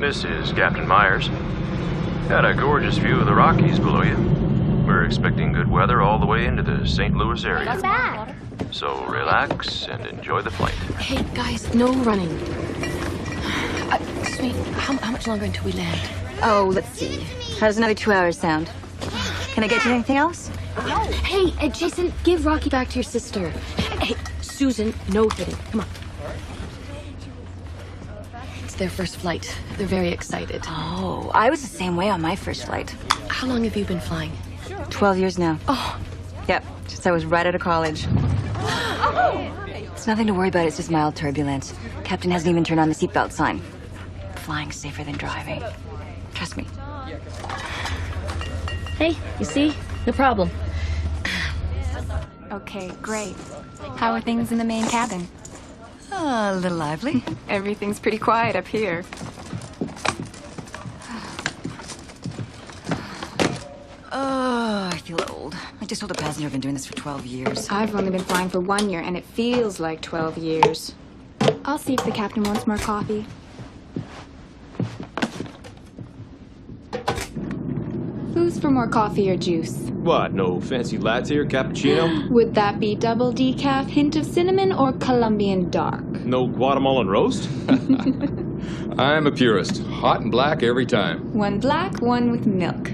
This is Captain Myers. Got a gorgeous view of the Rockies below you. We're expecting good weather all the way into the St. Louis area. Come back. So relax and enjoy the flight. Hey, guys, no running. Sweet, how much longer until we land? Oh, let's see. How does another 2 hours sound? Can I get you anything else? No. Hey, Jason, give Rocky back to your sister. Hey, Susan, no hitting. Come on. It's their first flight. They're very excited. Oh, I was the same way on my first flight. How long have you been flying? 12 years now. Oh. Yep, since I was right out of college. It's nothing to worry about, it's just mild turbulence. Captain hasn't even turned on the seatbelt sign. Flying's safer than driving. Trust me. Hey, you see? No problem. Okay, great. How are things in the main cabin? A little lively. Everything's pretty quiet up here. Oh, I feel old. I just told a passenger I've been doing this for 12 years. I've only been flying for 1 year, and it feels like 12 years. I'll see if the captain wants more coffee. Who's for more coffee or juice? What, no fancy latte or cappuccino? Would that be double decaf, hint of cinnamon, or Colombian dark? No Guatemalan roast? I'm a purist. Hot and black every time. One black, one with milk.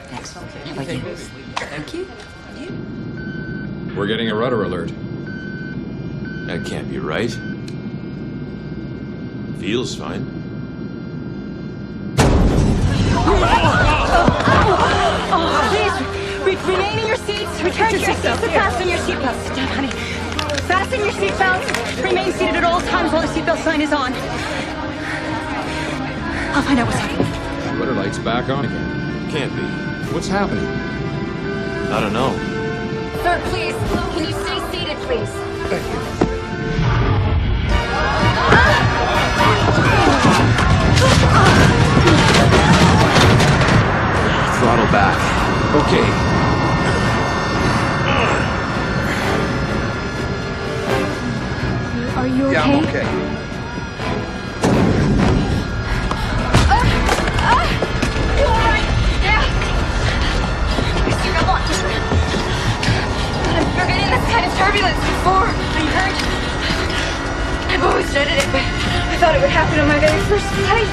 Thanks. How about you? Thank you. We're getting a rudder alert. That can't be right. Feels fine. Please, remain in your seats. Return to your seats and fasten your seatbelts. Sit down, honey. Fasten your seatbelts. Remain seated at all times while the seatbelt sign is on. I'll find out what's happening. Rudder light's back on again. Can't be. What's happening? I don't know. Sir, please, can you stay seated, please? Thank you. Throttle back. Okay. Are you okay? Yeah, I'm okay. You're getting this kind of turbulence before. Are you hurt? I've always dreaded it, but I thought it would happen on my very first flight.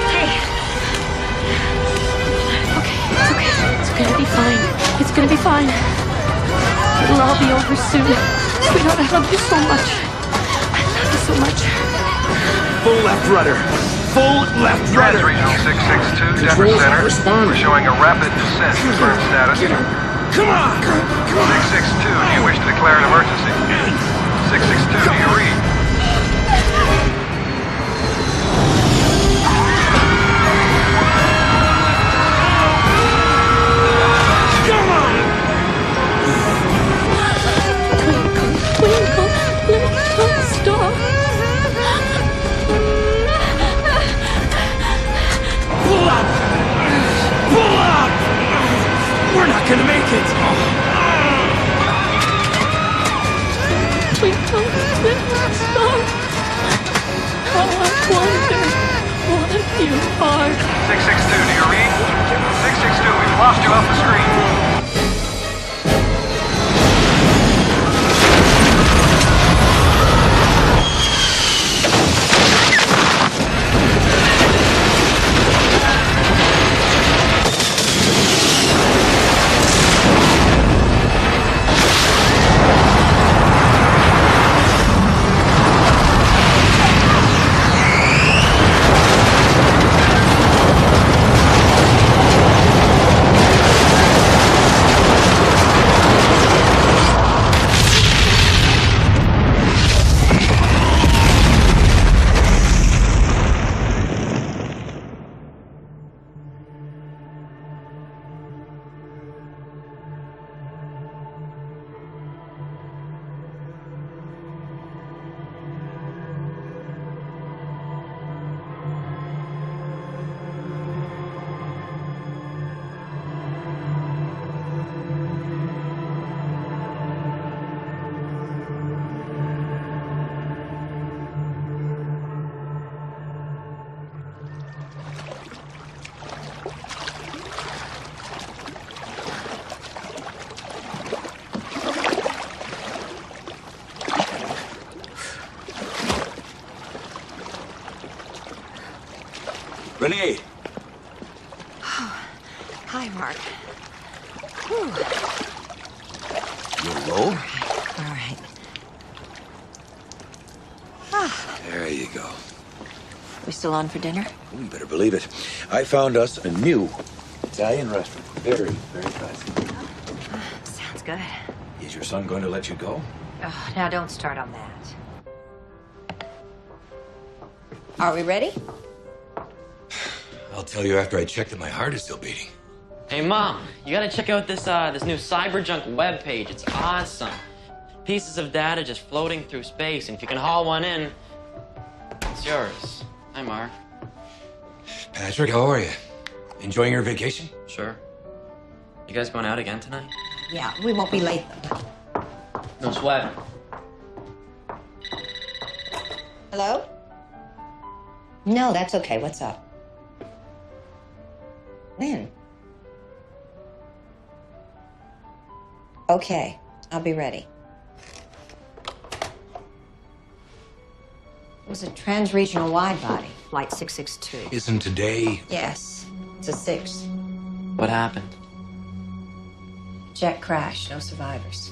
Hey. Okay, it's okay. It's gonna be fine. It's gonna be fine. It'll all be over soon. Sweetheart, I love you so much. I love you so much. Full left rudder. Full left rudder. Regional 662, Denver Controls Center. not responding. We're showing a rapid descent. Confirm status. Come on. 662, do you wish to declare an emergency? 662, do you read? Come on. Twinkle, little star. Pull up. Pull up. We're not gonna make it. Twinkle, little star. How I wonder what you are. 662, do you read? 662, we've lost you off the screen. Renee! Hi, Mark. Whew. You low? All right. There you go. We still on for dinner? You better believe it. I found us a new Italian restaurant. Very, very classy. Sounds good. Is your son going to let you go? Oh, now don't start on that. Are we ready? I'll tell you after I check that my heart is still beating. Hey, Mom, you gotta check out this this new cyberjunk webpage. It's awesome. Pieces of data just floating through space, and if you can haul one in, it's yours. Hi, Mark. Patrick, how are you? Enjoying your vacation? Sure. You guys going out again tonight? Yeah, we won't be late. No sweat. Hello? No, that's okay. What's up? When? Okay, I'll be ready. It was a trans-regional wide-body, Flight 662. Isn't today? Yes, it's a 6. What happened? Jet crash, no survivors.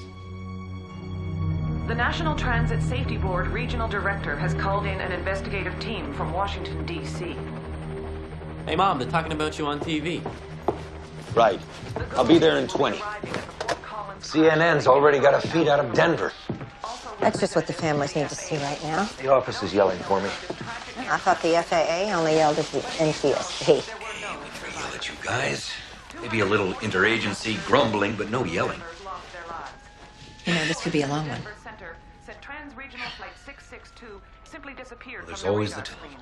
The National Transit Safety Board Regional Director has called in an investigative team from Washington, D.C. Hey, Mom, they're talking about you on TV. Right. I'll be there in 20. CNN's already got a feed out of Denver. That's just what the families need to see right now. The office is yelling for me. I thought the FAA only yelled at the NTSB. Hey, we never yell at you guys. Maybe a little interagency grumbling, but no yelling. You know, this could be a long one. There's always the telephone.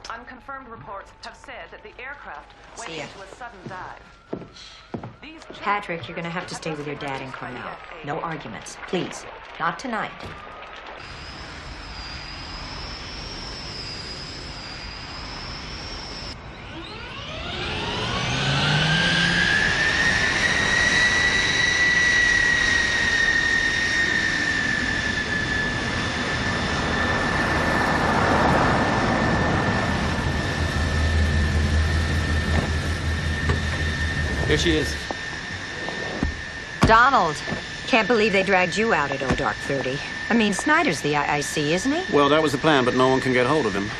Unconfirmed reports have said that the aircraft went into a sudden dive. Patrick, you're going to have to stay with your dad in Cornell. No arguments, please. Not tonight. Here she is. Donald, can't believe they dragged you out at Oh Dark 30. I mean, Snyder's the IIC, isn't he? Well, that was the plan, but no one can get hold of him.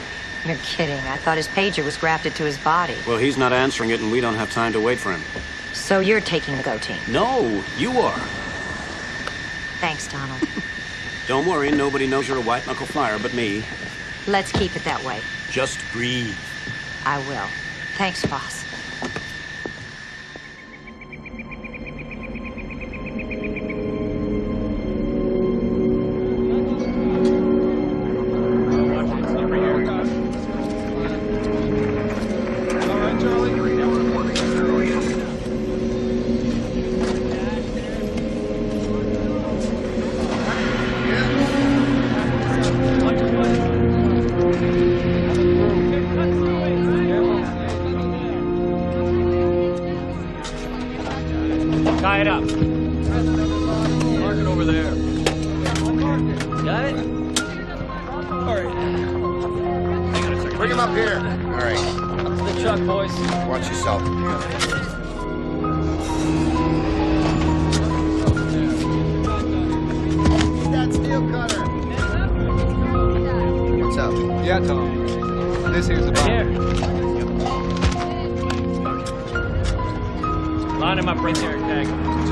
You're kidding. I thought his pager was grafted to his body. Well, he's not answering it, and we don't have time to wait for him. So you're taking the go team? No, you are. Thanks, Donald. Don't worry, nobody knows you're a white-knuckle flyer but me. Let's keep it that way. Just breathe. I will. Thanks, boss. Tie it up. Mark it over there. Got it? All right. Hang on a second. Bring him up here. All right. Up to the truck, boys. Watch yourself. That steel cutter. What's up? Yeah, Tom. This here's the bomb. Here. Line him up right there, tag. What's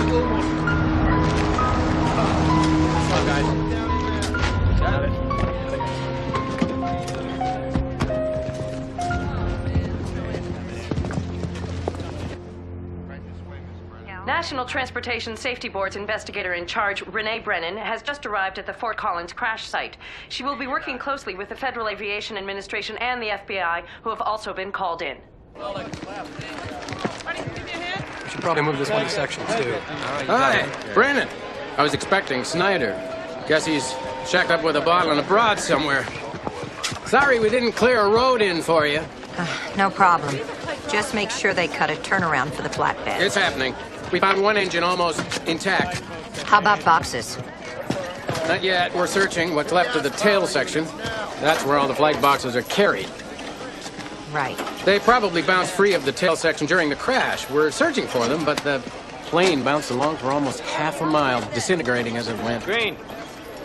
up, guys? Got it. National Transportation Safety Board's investigator in charge, Renee Brennan, has just arrived at the Fort Collins crash site. She will be working closely with the Federal Aviation Administration and the FBI, who have also been called in. We should probably move this one to section 2. Hi, Brennan. I was expecting Snyder. Guess he's shacked up with a bottle and a broad somewhere. Sorry we didn't clear a road in for you. No problem. Just make sure they cut a turnaround for the flatbed. It's happening. We found one engine almost intact. How about boxes? Not yet. We're searching what's left of the tail section. That's where all the flight boxes are carried. right. They probably bounced free of the tail section during the crash. We're searching for them, but the plane bounced along for almost half a mile, disintegrating as it went. Green.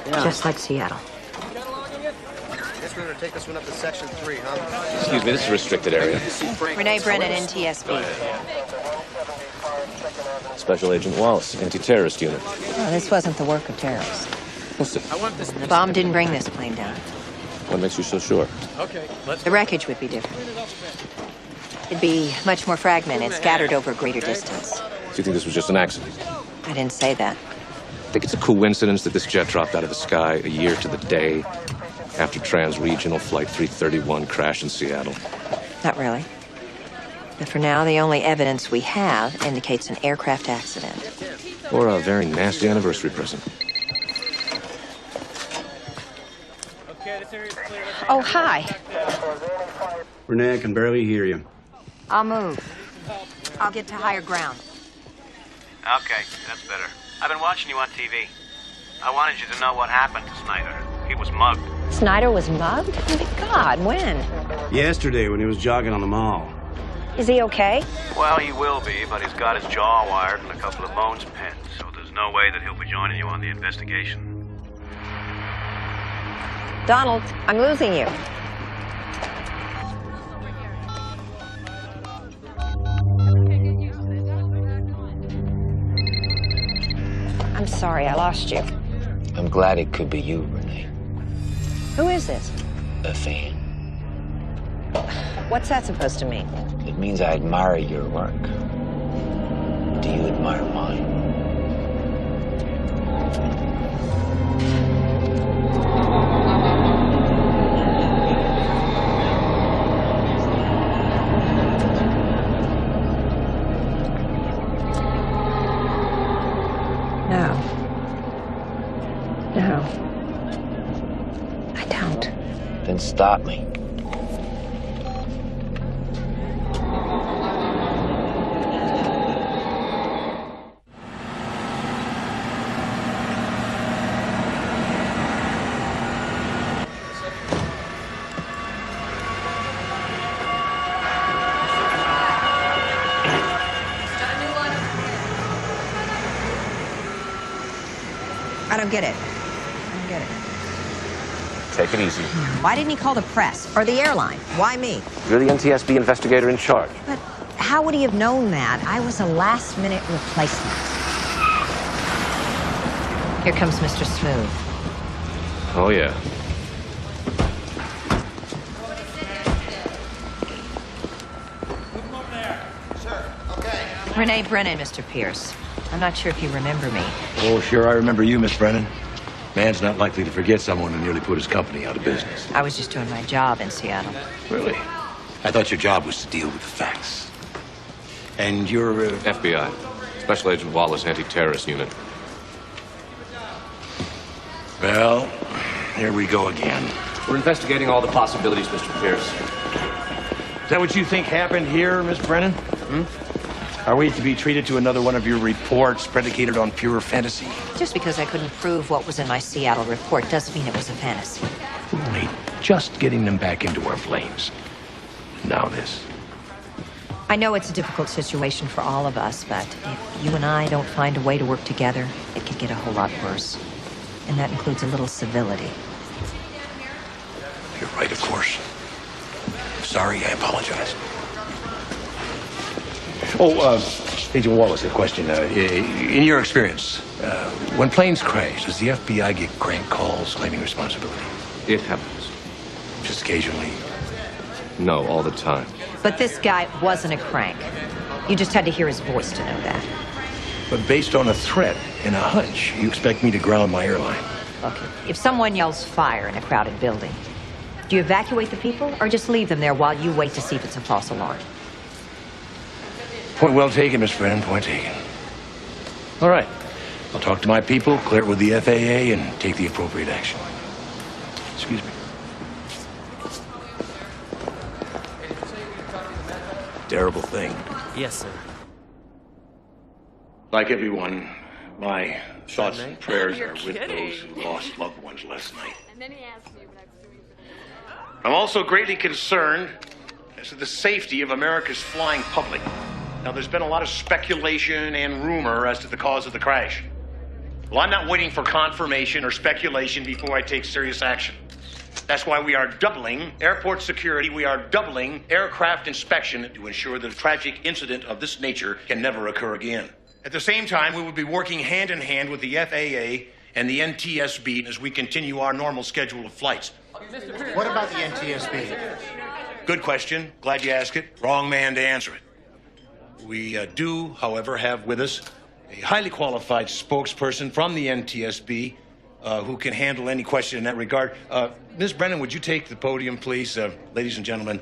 Yeah. Just like Seattle. Guess we're gonna take this one up to Section 3, huh? Excuse me, this is a restricted area. Renee Brennan, NTSB. Special Agent Wallace, anti-terrorist unit. Oh, this wasn't the work of terrorists. Listen, The bomb didn't bring this plane down. what makes you so sure? Okay, let's... The wreckage would be different. It'd be much more fragmented, scattered over a greater distance. Do you think this was just an accident? I didn't say that. I think it's a coincidence that this jet dropped out of the sky a year to the day after Trans-Regional Flight 331 crashed in Seattle. Not really. But for now, the only evidence we have indicates an aircraft accident. Or a very nasty anniversary present. Oh, hi. Renee, I can barely hear you. I'll move. I'll get to higher ground. Okay, that's better. I've been watching you on TV. I wanted you to know what happened to Snyder. He was mugged. Snyder was mugged? Oh, my God, when? Yesterday, when he was jogging on the mall. Is he okay? Well, he will be, but he's got his jaw wired and a couple of bones pinned, so there's no way that he'll be joining you on the investigation. Donald, I'm losing you. I'm sorry, I lost you. I'm glad it could be you, Renee. Who is this? A fan. What's that supposed to mean? It means I admire your work. Do you admire mine? No. No. I don't. Then stop me. I don't get it. I don't get it. Take it easy. Why didn't he call the press or the airline? Why me? You're the NTSB investigator in charge. But how would he have known that? I was a last-minute replacement. Here comes Mr. Smooth. Oh, yeah. Renee Brennan, Mr. Pierce. I'm not sure if you remember me. Oh, sure, I remember you, Miss Brennan. Man's not likely to forget someone who nearly put his company out of business. I was just doing my job in Seattle. Really? I thought your job was to deal with the facts. And you're, FBI. Special Agent Wallace, anti-terrorist unit. Well, here we go again. We're investigating all the possibilities, Mr. Pierce. Is that what you think happened here, Miss Brennan? Are we to be treated to another one of your reports predicated on pure fantasy? Just because I couldn't prove what was in my Seattle report doesn't mean it was a fantasy. Only just getting them back into our flames. Now this. I know it's a difficult situation for all of us, but if you and I don't find a way to work together, it could get a whole lot worse. And that includes a little civility. You're right, of course. Sorry, I apologize. Agent Wallace, a question. In your experience, when planes crash, does the FBI get crank calls claiming responsibility? It happens. Just occasionally? No, all the time. But this guy wasn't a crank. You just had to hear his voice to know that. But based on a threat and a hunch, you expect me to ground my airline? Look, if someone yells fire in a crowded building, do you evacuate the people or just leave them there while you wait to see if it's a false alarm? Point well taken, Miss Brennan, point taken. All right. I'll talk to my people, clear it with the FAA, and take the appropriate action. Excuse me. Terrible thing. Yes, sir. Like everyone, my thoughts and prayers are with those who lost loved ones last night. I'm also greatly concerned as to the safety of America's flying public. Now, there's been a lot of speculation and rumor as to the cause of the crash. Well, I'm not waiting for confirmation or speculation before I take serious action. That's why we are doubling airport security. We are doubling aircraft inspection to ensure that a tragic incident of this nature can never occur again. At the same time, we will be working hand in hand with the FAA and the NTSB as we continue our normal schedule of flights. What about the NTSB? Good question. Glad you asked it. Wrong man to answer it. We do, however, have with us a highly qualified spokesperson from the NTSB who can handle any question in that regard. Ms. Brennan, would you take the podium, please? Ladies and gentlemen,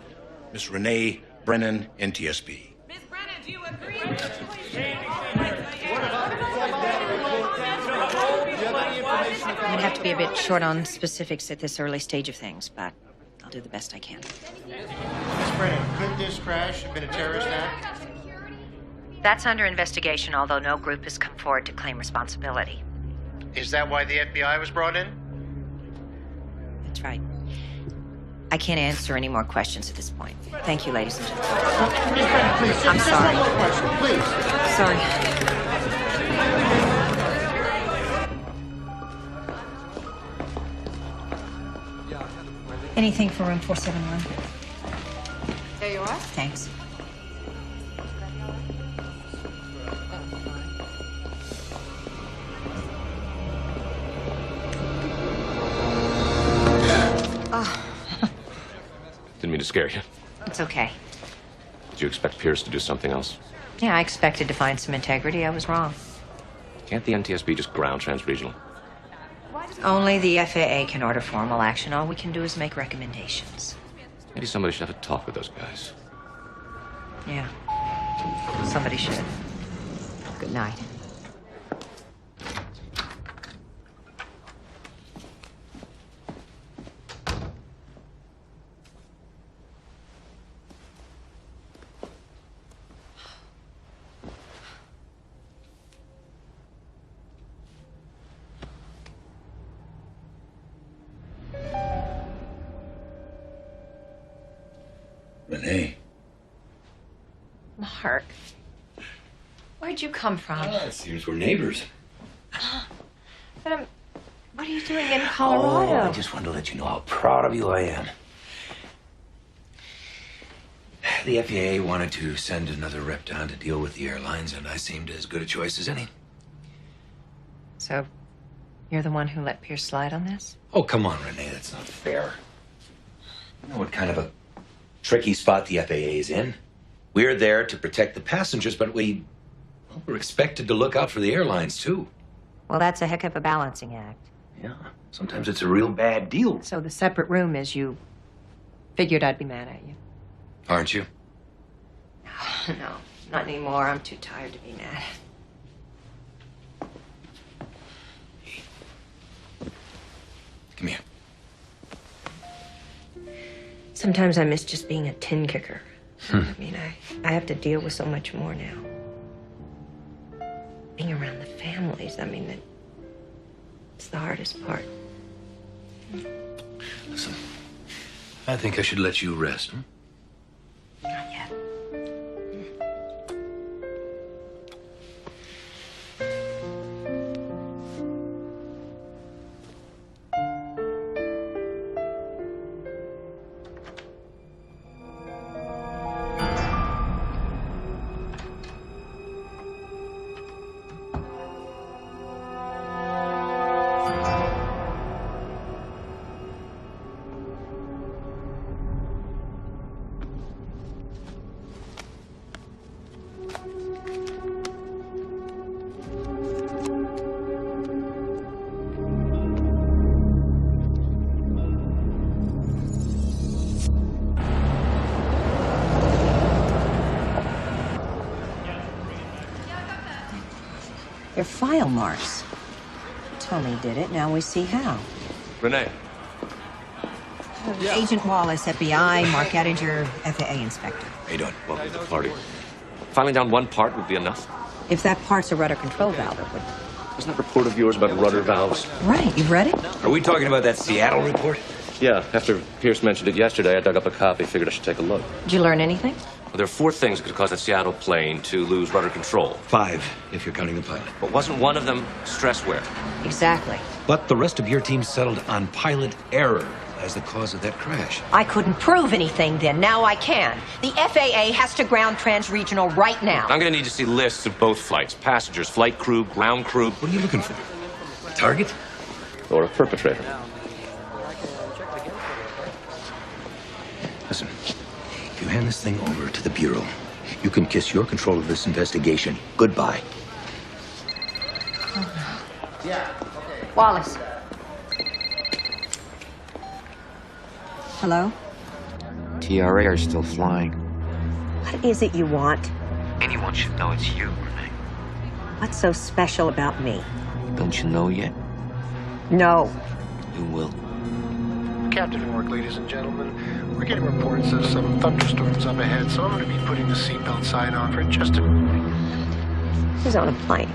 Ms. Renee Brennan, NTSB. Ms. Brennan, do you agree? I'm gonna have to be a bit short on specifics at this early stage of things, but I'll do the best I can. Miss Brennan, could this crash have been a terrorist act? That's under investigation, although no group has come forward to claim responsibility. Is that why the FBI was brought in? That's right. I can't answer any more questions at this point. Thank you, ladies and gentlemen. Miss Brennan, please. I'm just sorry. one more question, please. Sorry. Anything for room 471? There you are. Thanks. Oh, Didn't mean to scare you. it's okay. Did you expect Pierce to do something else? Yeah, I expected to find some integrity. I was wrong. Can't the NTSB just ground transregional? Only the FAA can order formal action. All we can do is make recommendations. Maybe somebody should have a talk with those guys. Yeah. Somebody should. Good night. Renee. Mark. Where'd you come from? It seems we're neighbors. But what are you doing in Colorado? Oh, I just wanted to let you know how proud of you I am. The FAA wanted to send another rep down to deal with the airlines, and I seemed as good a choice as any. So, you're the one who let Pierce slide on this? Oh, come on, Renee, that's not fair. You know what kind of a tricky spot the FAA is in? We're there to protect the passengers, but we're expected to look out for the airlines, too. Well, that's a heck of a balancing act. Yeah, sometimes it's a real bad deal. So the separate room is you figured I'd be mad at you. Aren't you? No, not anymore. I'm too tired to be mad. Come here. Sometimes I miss just being a tin kicker. I mean, I have to deal with so much more now. Being around the families, I mean, it's the hardest part. Listen, I think I should let you rest. Not yet. They're file marks. Tony did it. Now we see how. Renee. Agent Wallace, FBI. Mark Ettinger, FAA inspector. How you doing? Welcome to the party. Filing down one part would be enough. If that part's a rudder control valve, it would. Wasn't that report of yours about rudder valves? Right. You've read it? Are we talking about that Seattle report? Yeah, after Pierce mentioned it yesterday, I dug up a copy, figured I should take a look. Did you learn anything? Well, there are 4 things that could cause a Seattle plane to lose rudder control. 5, if you're counting the pilot. But wasn't one of them stress wear? Exactly. But the rest of your team settled on pilot error as the cause of that crash. I couldn't prove anything then. Now I can. The FAA has to ground Trans-Regional right now. I'm gonna need to see lists of both flights. Passengers, flight crew, ground crew. What are you looking for? A target? Or a perpetrator. Listen, if you hand this thing over to the Bureau, you can kiss your control of this investigation goodbye. Wallace. Hello? TRA are still flying. What is it you want? Anyone should know it's you, Renee. What's so special about me? Don't you know yet? No. You will. Captain work, ladies and gentlemen. We're getting reports of some thunderstorms up ahead, so I'm going to be putting the seatbelt sign on for just a moment. Who's on a plane?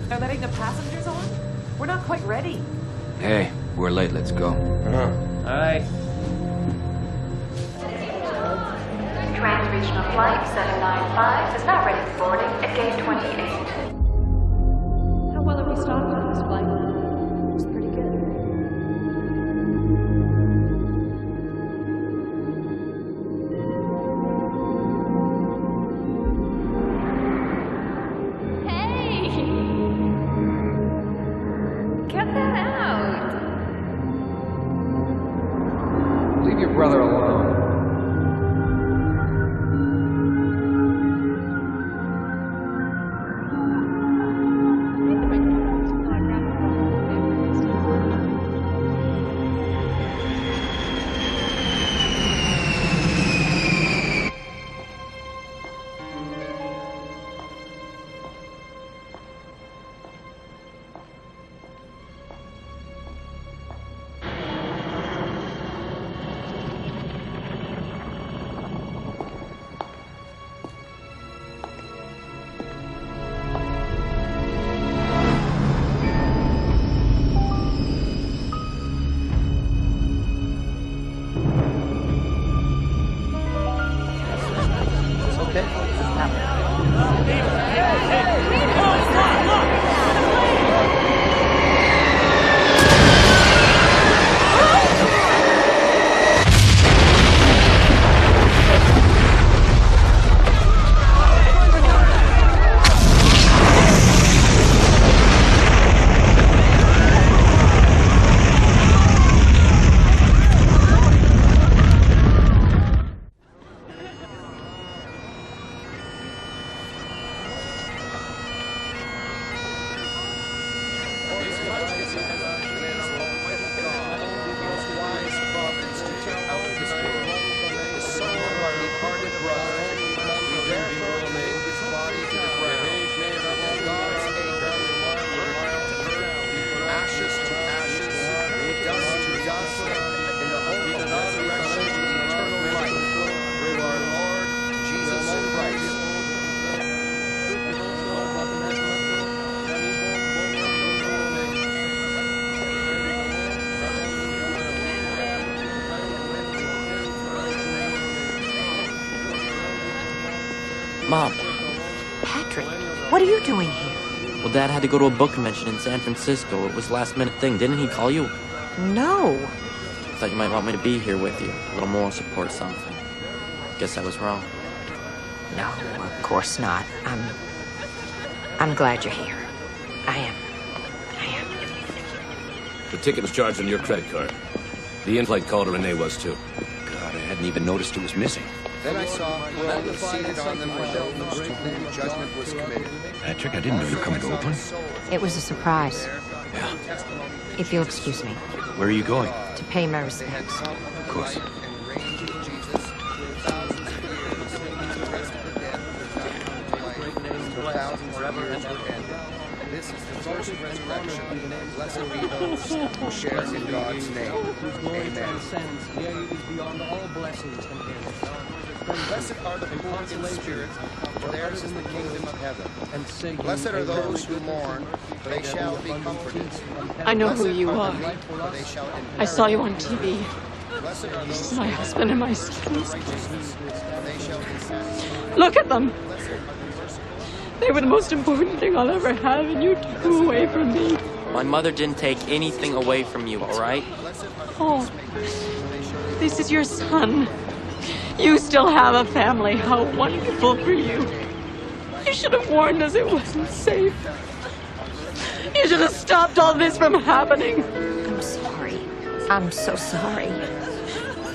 They're letting the passengers on? We're not quite ready. Hey, we're late. Let's go. All right. Trans-regional flight 795 is now ready for boarding at gate 28. How well have we stopped on this flight? It's pretty good. Cut that out. Leave your brother alone. Mom. Patrick, what are you doing here? Well, Dad had to go to a book convention in San Francisco. It was a last-minute thing. Didn't he call you? No. Thought you might want me to be here with you. A little moral support or something. Guess I was wrong. No, of course not. I'm glad you're here. I am. The ticket was charged on your credit card. The in-flight caller Renee was too. God, I hadn't even noticed it was missing. Then I saw Roland seated on them were those to whom judgment was committed. Patrick, I didn't know you were coming to Oakland. It was a surprise. Yeah. If you'll excuse me. Where are you going? To pay my respects. Of course. This is the first resurrection. Blessed be those who share in God's name. Amen. Blessed are the poor in spirit, for theirs is the kingdom of heaven. Blessed are those who mourn, for they shall be comforted. I know who you are. I saw you on TV. My husband and my sons. Look at them. They were the most important thing I'll ever have, and you took them away from me. My mother didn't take anything away from you, all right? Oh, this is your son. You still have a family. How wonderful for you. You should have warned us it wasn't safe. You should have stopped all this from happening. I'm sorry. I'm so sorry.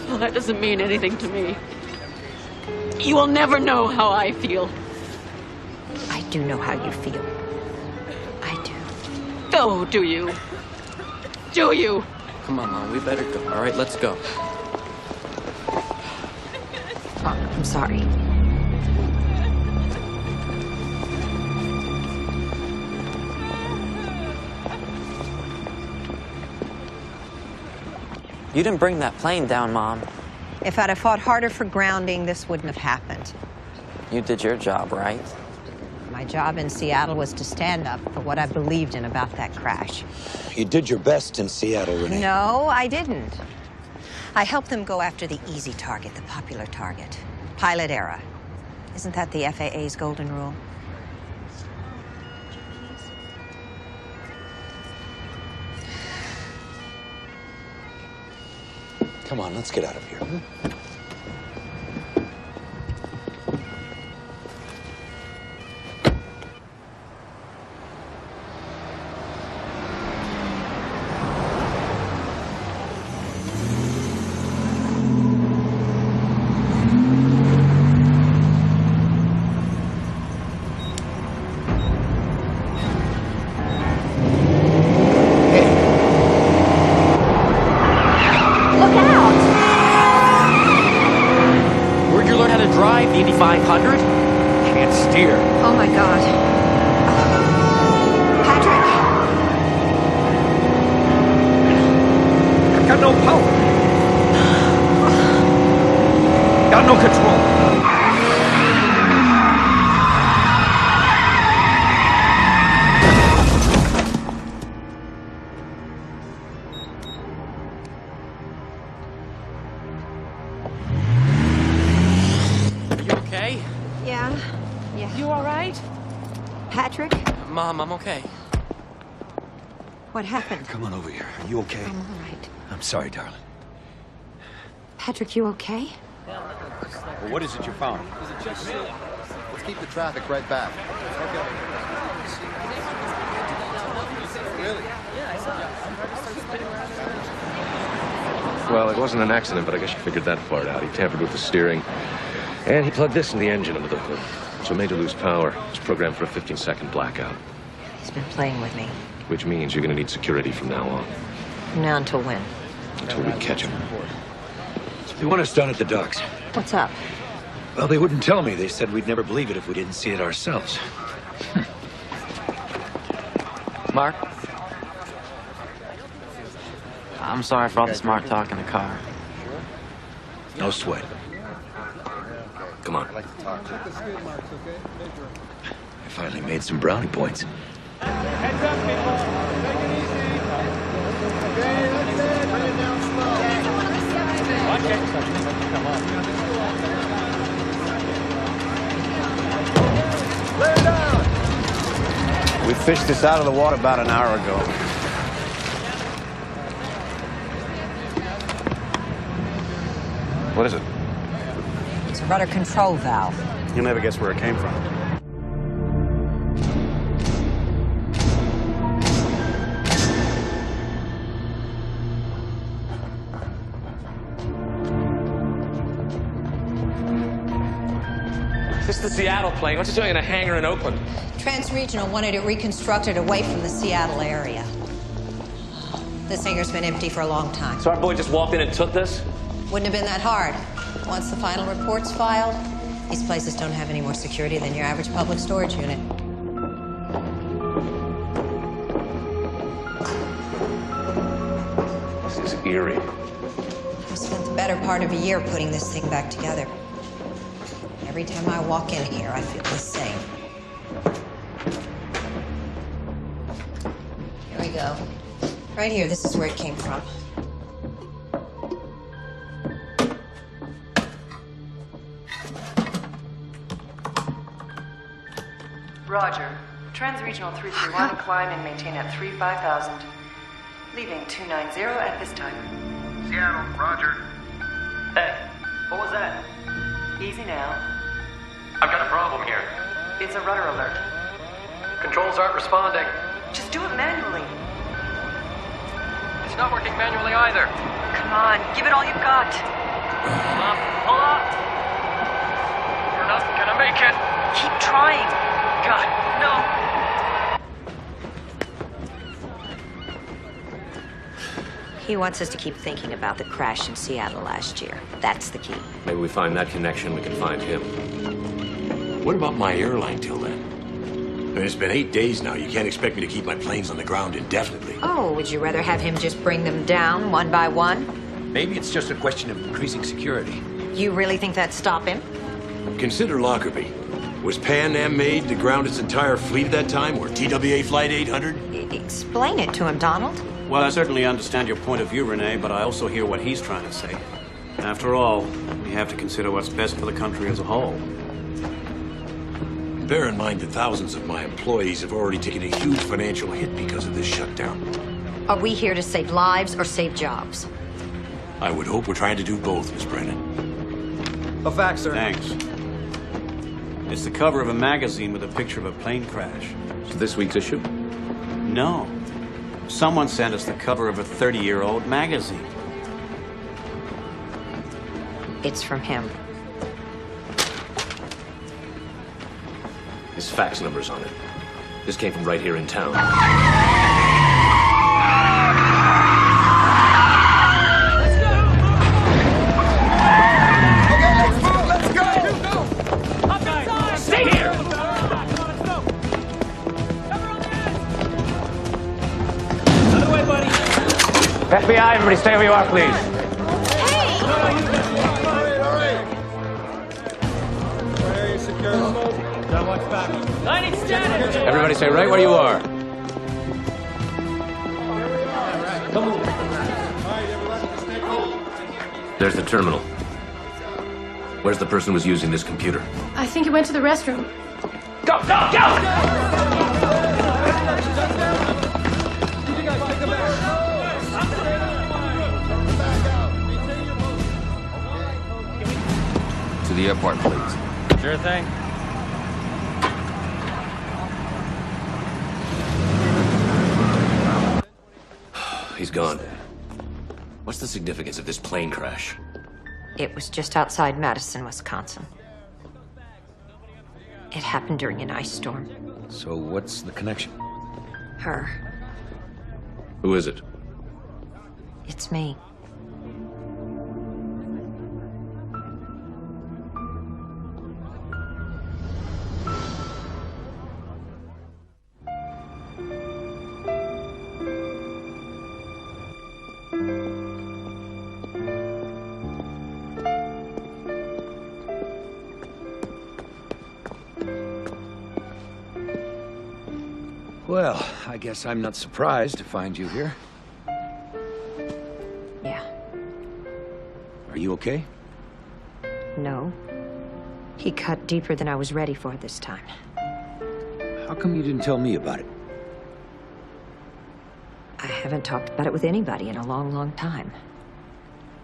Well, that doesn't mean anything to me. You will never know how I feel. I do know how you feel. I do. Oh, do you? Do you? Come on, Mom, we better go, all right? Let's go. I'm sorry. You didn't bring that plane down, Mom. If I'd have fought harder for grounding, this wouldn't have happened. You did your job, right? My job in Seattle was to stand up for what I believed in about that crash. You did your best in Seattle, Renee. No, I didn't. I helped them go after the easy target, the popular target. Pilot error. Isn't that the FAA's golden rule? Come on, let's get out of here. Where'd you learn how to drive, the Indy 500? Can't steer. Oh my God. Patrick! I've got no power. Got no control. Okay? Yeah. You all right? Patrick? Mom, I'm okay. What happened? Come on over here. Are you okay? I'm all right. I'm sorry, darling. Patrick, you okay? Well, what is it you found? Let's keep the traffic right back. Well, it wasn't an accident, but I guess you figured that part out. He tampered with the steering, and he plugged this in the engine under the hood. So it made you lose power. It's programmed for a 15-second blackout. He's been playing with me. Which means you're going to need security from now on. From now until when? Until we catch him. They want us down at the docks. What's up? Well, they wouldn't tell me. They said we'd never believe it if we didn't see it ourselves. Mark? I'm sorry for all the smart talk in the car. No sweat. Come on. I finally made some brownie points. Heads up, people. Take it easy. Okay, that's it. Bring it down slow. Watch it. Come on. We fished this out of the water about an hour ago. What is it? It's a rudder control valve. You'll never guess where it came from. This is the Seattle plane. What's it doing in a hangar in Oakland? Transregional wanted it reconstructed away from the Seattle area. This hangar's been empty for a long time. So our boy just walked in and took this? Wouldn't have been that hard. Once the final report's filed, these places don't have any more security than your average public storage unit. This is eerie. I spent the better part of a year putting this thing back together. Every time I walk in here, I feel the same. Here we go. Right here, this is where it came from. Roger. Transregional 331, climb and maintain at 35,000. Leaving 290 at this time. Seattle, roger. Hey, what was that? Easy now. I've got a problem here. It's a rudder alert. Controls aren't responding. Just do it manually. It's not working manually either. Come on, give it all you've got. Hold up. We're not gonna make it. Keep trying. God, no. He wants us to keep thinking about the crash in Seattle last year. That's the key. Maybe we find that connection, we can find him. What about my airline till then? I mean, it's been 8 days now. You can't expect me to keep my planes on the ground indefinitely. Oh, would you rather have him just bring them down one by one? Maybe it's just a question of increasing security. You really think that'd stop him? Consider Lockerbie. Was Pan Am made to ground its entire fleet at that time, or TWA Flight 800? Explain it to him, Donald. Well, I certainly understand your point of view, Renee, but I also hear what he's trying to say. After all, we have to consider what's best for the country as a whole. Bear in mind that thousands of my employees have already taken a huge financial hit because of this shutdown. Are we here to save lives or save jobs? I would hope we're trying to do both, Miss Brennan. A fax, sir. Thanks. It's the cover of a magazine with a picture of a plane crash. So this week's issue? No. Someone sent us the cover of a 30-year-old magazine. It's from him. His fax number's on it. This came from right here in town. FBI, everybody stay where you are, please. Everybody stay right where you are. There's the terminal. Where's the person who was using this computer? I think he went to the restroom. Go, go, go! To the airport, please. Sure thing. He's gone. What's the significance of this plane crash? It was just outside Madison, Wisconsin. It happened during an ice storm. So what's the connection? Her. Who is it? It's me. Well, I guess I'm not surprised to find you here. Yeah. Are you okay? No. He cut deeper than I was ready for this time. How come you didn't tell me about it? I haven't talked about it with anybody in a long, long time.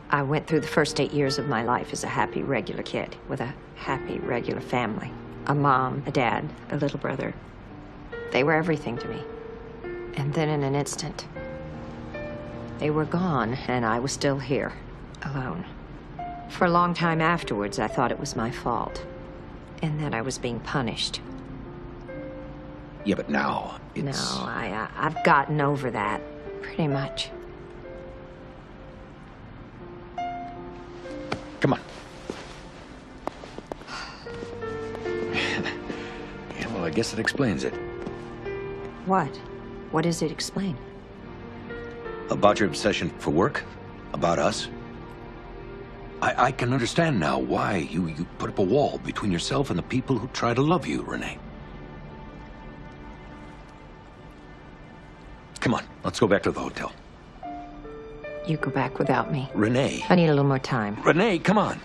I went through the first 8 years of my life as a happy, regular kid with a happy, regular family. A mom, a dad, a little brother. They were everything to me. And then in an instant, they were gone, and I was still here, alone. For a long time afterwards, I thought it was my fault, and that I was being punished. Yeah, but now it's... No, I've gotten over that, pretty much. Come on. Yeah, well, I guess it explains it. What? What does it explain? About your obsession for work? About us? I can understand now why you put up a wall between yourself and the people who try to love you, Renee. Come on, let's go back to the hotel. You go back without me. Renee. I need a little more time. Renee, come on.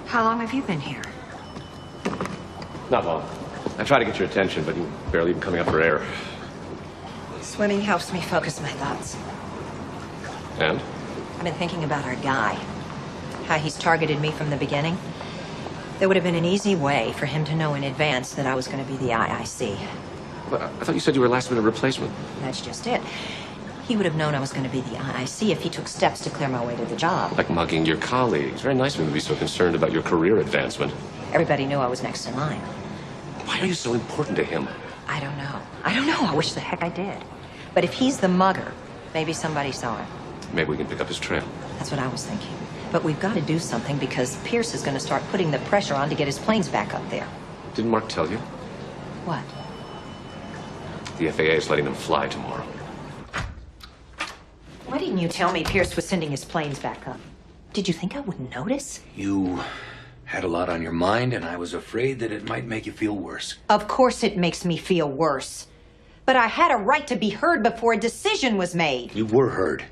How long have you been here? Not long. I tried to get your attention, but you barely even coming up for air. Swimming helps me focus my thoughts. And? I've been thinking about our guy. How he's targeted me from the beginning. There would have been an easy way for him to know in advance that I was going to be the IIC. But I thought you said you were a last-minute replacement. That's just it. He would have known I was going to be the IIC if he took steps to clear my way to the job. Like mugging your colleagues. Very nice of him to be so concerned about your career advancement. Everybody knew I was next in line. Why are you so important to him? I don't know. I wish the heck I did. But if he's the mugger, maybe somebody saw him. Maybe we can pick up his trail. That's what I was thinking. But we've got to do something because Pierce is going to start putting the pressure on to get his planes back up there. Didn't Mark tell you? What? The FAA is letting them fly tomorrow. Why didn't you tell me Pierce was sending his planes back up? Did you think I wouldn't notice? You had a lot on your mind, and I was afraid that it might make you feel worse. Of course it makes me feel worse. But I had a right to be heard before a decision was made. You were heard.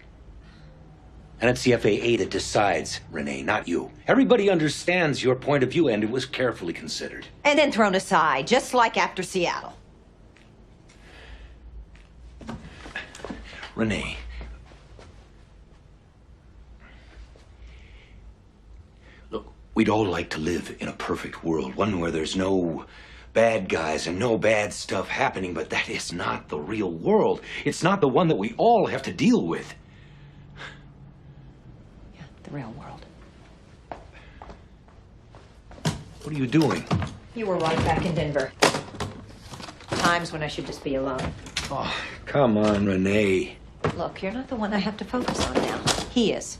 And it's the FAA that decides, Renee, not you. Everybody understands your point of view, and it was carefully considered. And then thrown aside, just like after Seattle. Renee. Look, we'd all like to live in a perfect world, one where there's no bad guys and no bad stuff happening, but that is not the real world. It's not the one that we all have to deal with. Yeah, the real world. What are you doing? You were right back in Denver. Times when I should just be alone. Oh, come on, Renee. Look, you're not the one I have to focus on now. He is.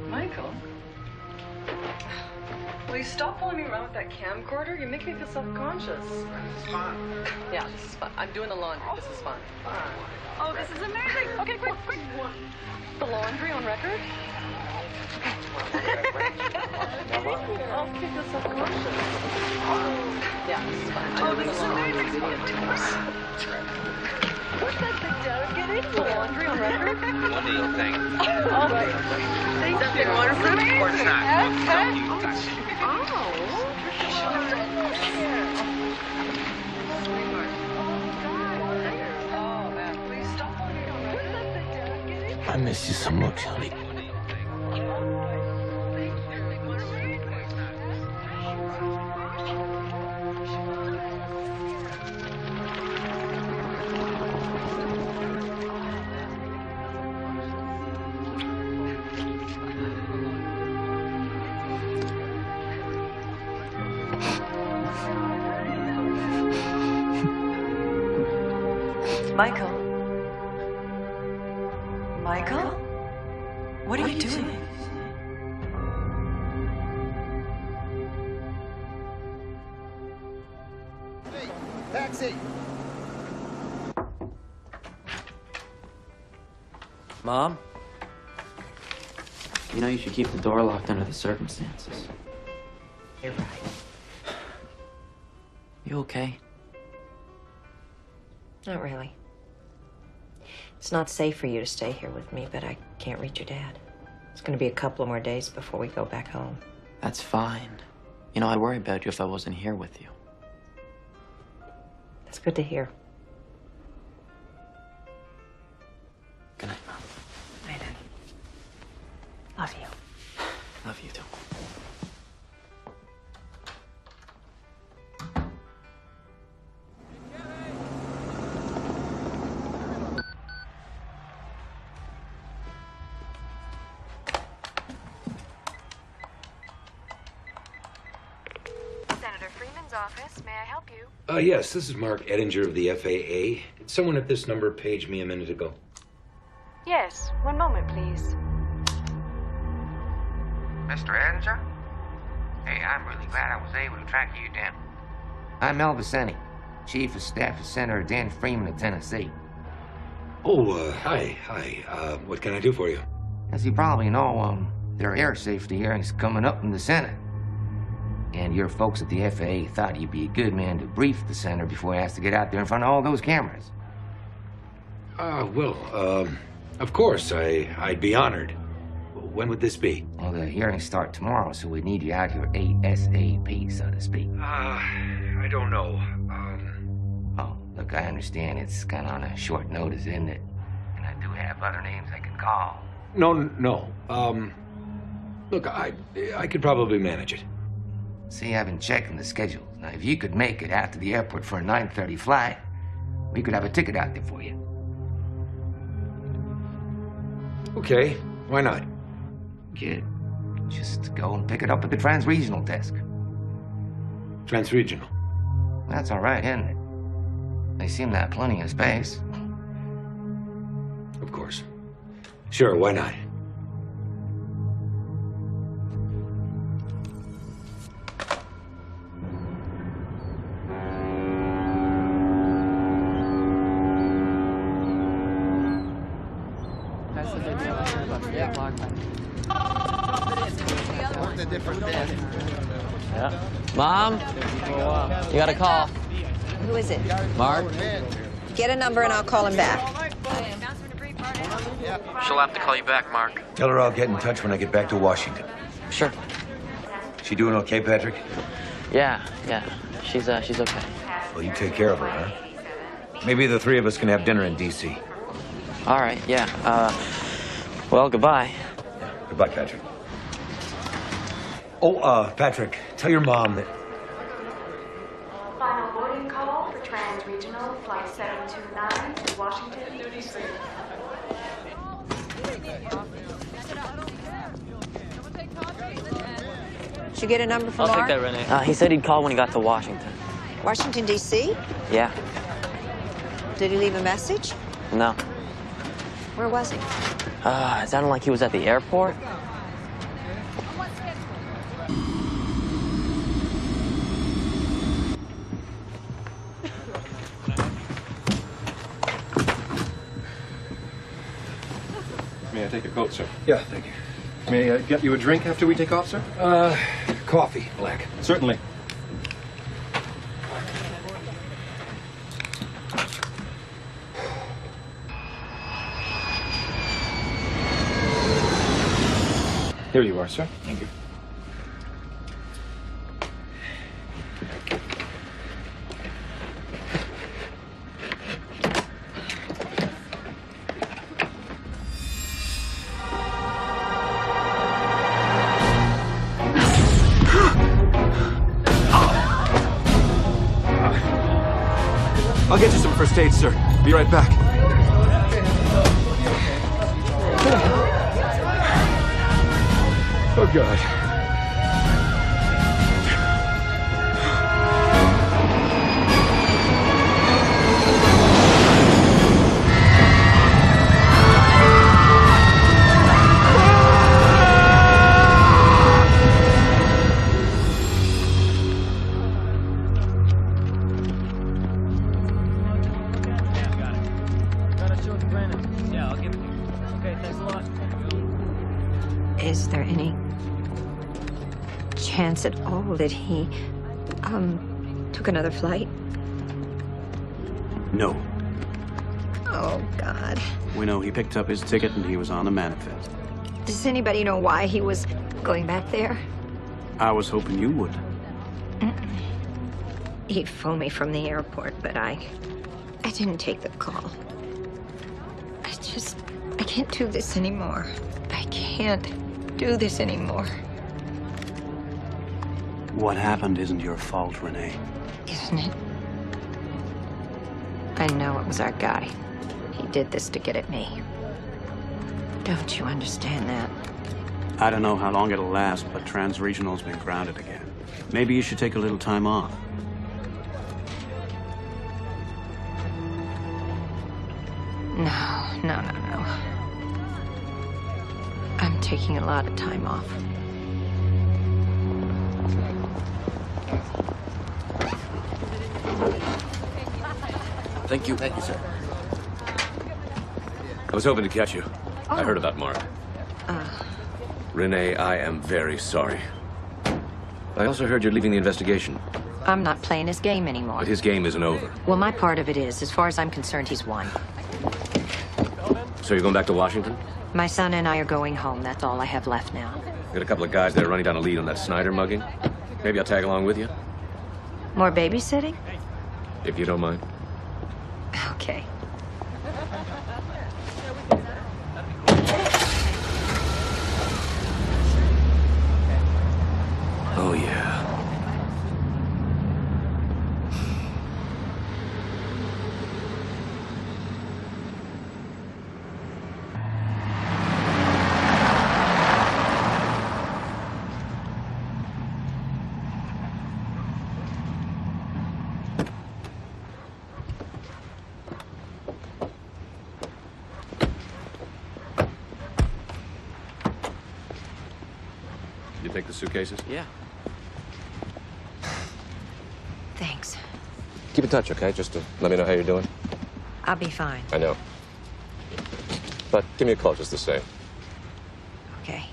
Michael? Will you stop pulling me around with that camcorder? You make me feel self-conscious. This is fun. Yeah, this is fun. I'm doing the laundry. This is fun. Oh, this is amazing. Okay, quick. The laundry on record? I'll keep you self-conscious. Yeah, this is fun. Oh, this is amazing. What's that big delegate? The laundry on record? What do you think? All right. Thank you. Wonderful. What's that? Don't you touch it. I miss you so much, honey. Michael? Michael? doing? Hey, taxi! Mom? You know you should keep the door locked under the circumstances. You're right. You okay? Not really. It's not safe for you to stay here with me, but I can't reach your dad. It's going to be a couple of more days before we go back home. That's fine. You know, I'd worry about you if I wasn't here with you. That's good to hear. Good night, Mom. Night, honey. Love you. Love you too. Senator Freeman's office. May I help you? Yes, this is Mark Ettinger of the FAA. Did someone at this number page me a minute ago? Yes. One moment, please. Mr. Ettinger? Hey, I'm really glad I was able to track you down. I'm Mel Vicente, Chief of Staff to Senator Dan Freeman of Tennessee. Oh, hi. What can I do for you? As you probably know, there are air safety hearings coming up in the Senate. And your folks at the FAA thought you'd be a good man to brief the Senator before he has to get out there in front of all those cameras. Of course, I'd be honored. When would this be? Well, the hearings start tomorrow, so we need you out here ASAP, so to speak. I don't know. Oh, look, I understand it's kind of on a short notice, isn't it? And I do have other names I can call. No. Look, I could probably manage it. See, I've been checking the schedule. Now, if you could make it out to the airport for a 9:30 flight, we could have a ticket out there for you. Okay, why not? Kid, just go and pick it up at the Transregional desk. Transregional? That's all right, isn't it? They seem to have plenty of space. Of course. Sure, why not? What's a different desk? Yeah. Mom? You got a call. Who is it? Mark? Get a number and I'll call him back. She'll have to call you back, Mark. Tell her I'll get in touch when I get back to Washington. Sure. She doing okay, Patrick? Yeah. She's okay. Well, you take care of her, huh? Maybe the three of us can have dinner in D.C. All right, yeah. Well, goodbye. Goodbye, Patrick. Oh, Patrick, tell your mom that... Final boarding call for Transregional Flight 729 to Washington, D.C. Did you get a number from I'll Mark? take that, Renee. He said he'd call when he got to Washington. Washington, D.C.? Yeah. Did he leave a message? No. Where was he? It sounded like he was at the airport. May I take your coat, sir? Yeah, thank you. May I get you a drink after we take off, sir? Coffee, black. Certainly. Here you are, sir. Thank you. I'll get you some first aid, sir. Be right back. Oh, God. sense at all that he, took another flight? No. Oh, God. We know he picked up his ticket and he was on the manifest. Does anybody know why he was going back there? I was hoping you would. He'd phone me from the airport, but I didn't take the call. I can't do this anymore. I can't do this anymore. What happened isn't your fault, Renee. Isn't it? I know it was our guy. He did this to get at me. Don't you understand that? I don't know how long it'll last, but Trans-Regional's been grounded again. Maybe you should take a little time off. No. I'm taking a lot of time off. Thank you, sir. I was hoping to catch you. I heard about Mark. Renee, I am very sorry. I also heard you're leaving the investigation. I'm not playing his game anymore. But his game isn't over. Well, my part of it is. As far as I'm concerned, he's won. So you're going back to Washington? My son and I are going home. That's all I have left now. Got a couple of guys that are running down a lead on that Snyder mugging. Maybe I'll tag along with you, More babysitting? if you don't mind. Okay. Oh, yeah. You take the suitcases? Yeah. Thanks. Keep in touch, okay? Just to let me know how you're doing. I'll be fine. I know. But give me a call just the same. Okay.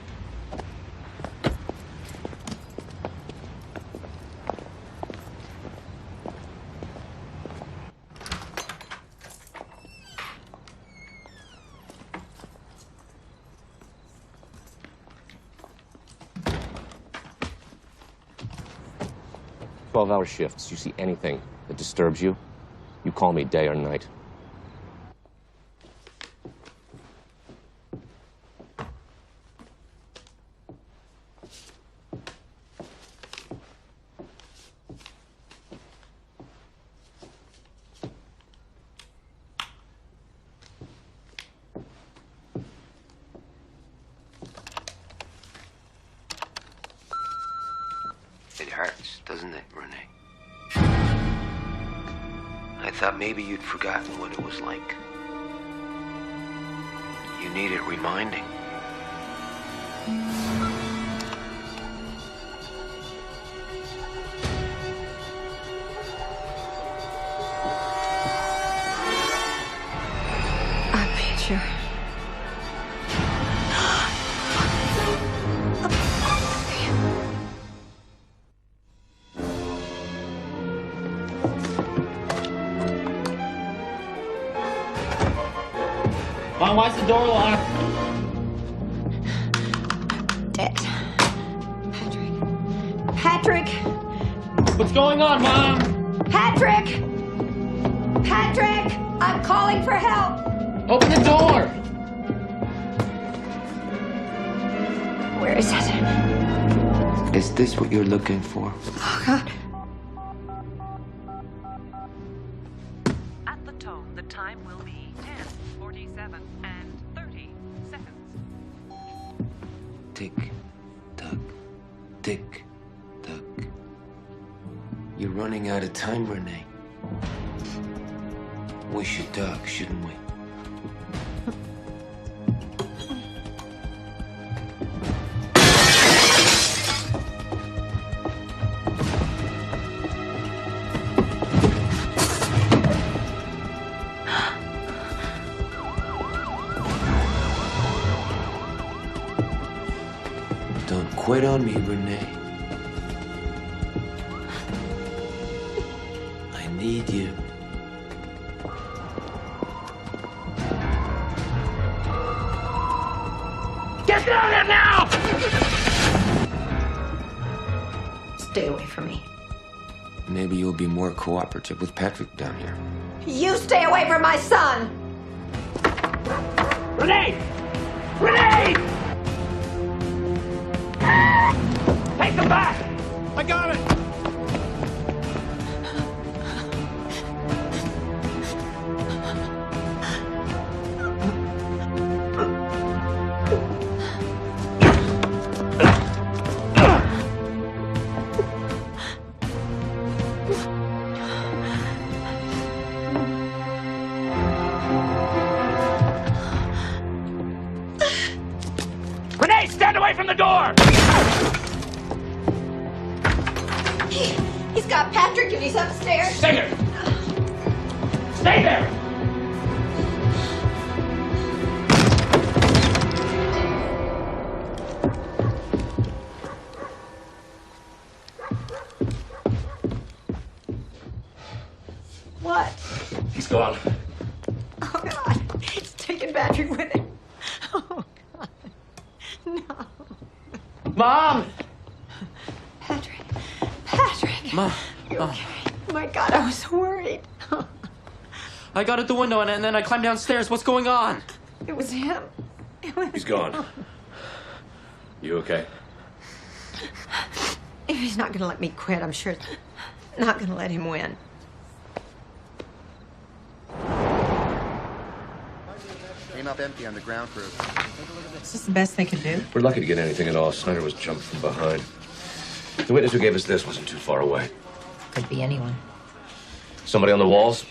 Twelve-hour shifts. You see anything that disturbs you, you call me day or night. It hurts, doesn't it, Renee? I thought maybe you'd forgotten what it was like. You needed reminding. A picture. Mom, why's the door locked? Dead. Patrick! What's going on, Mom? Patrick! Patrick! I'm calling for help! Open the door! Where is it? Is this what you're looking for? Oh, God. At the tone, the time will be 10:47 and 30 seconds. Tick, tock, tick, tock. You're running out of time, Renee. We should talk, shouldn't we? Don't quit on me, Renee. need you. Get down there now! Stay away from me. Maybe you'll be more cooperative with Patrick down here. You stay away from my son! Renee! Renee! Take them back! I got it! Renee, stand away from the door! He's got Patrick and he's upstairs. Stay there! Stay there! What? He's gone. Oh, God. It's taking Patrick with him. Oh, God. No. Mom! Patrick. Mom. You okay? My God, I was worried. I got at the window and then I climbed downstairs. What's going on? It was him. He's gone. You okay? If he's not going to let me quit, I'm sure it's not going to let him win. Came up empty on the ground crew. Is this the best they could do? We're lucky to get anything at all. Snyder was jumped from behind. The witness who gave us this wasn't too far away. Could be anyone. Somebody on the walls?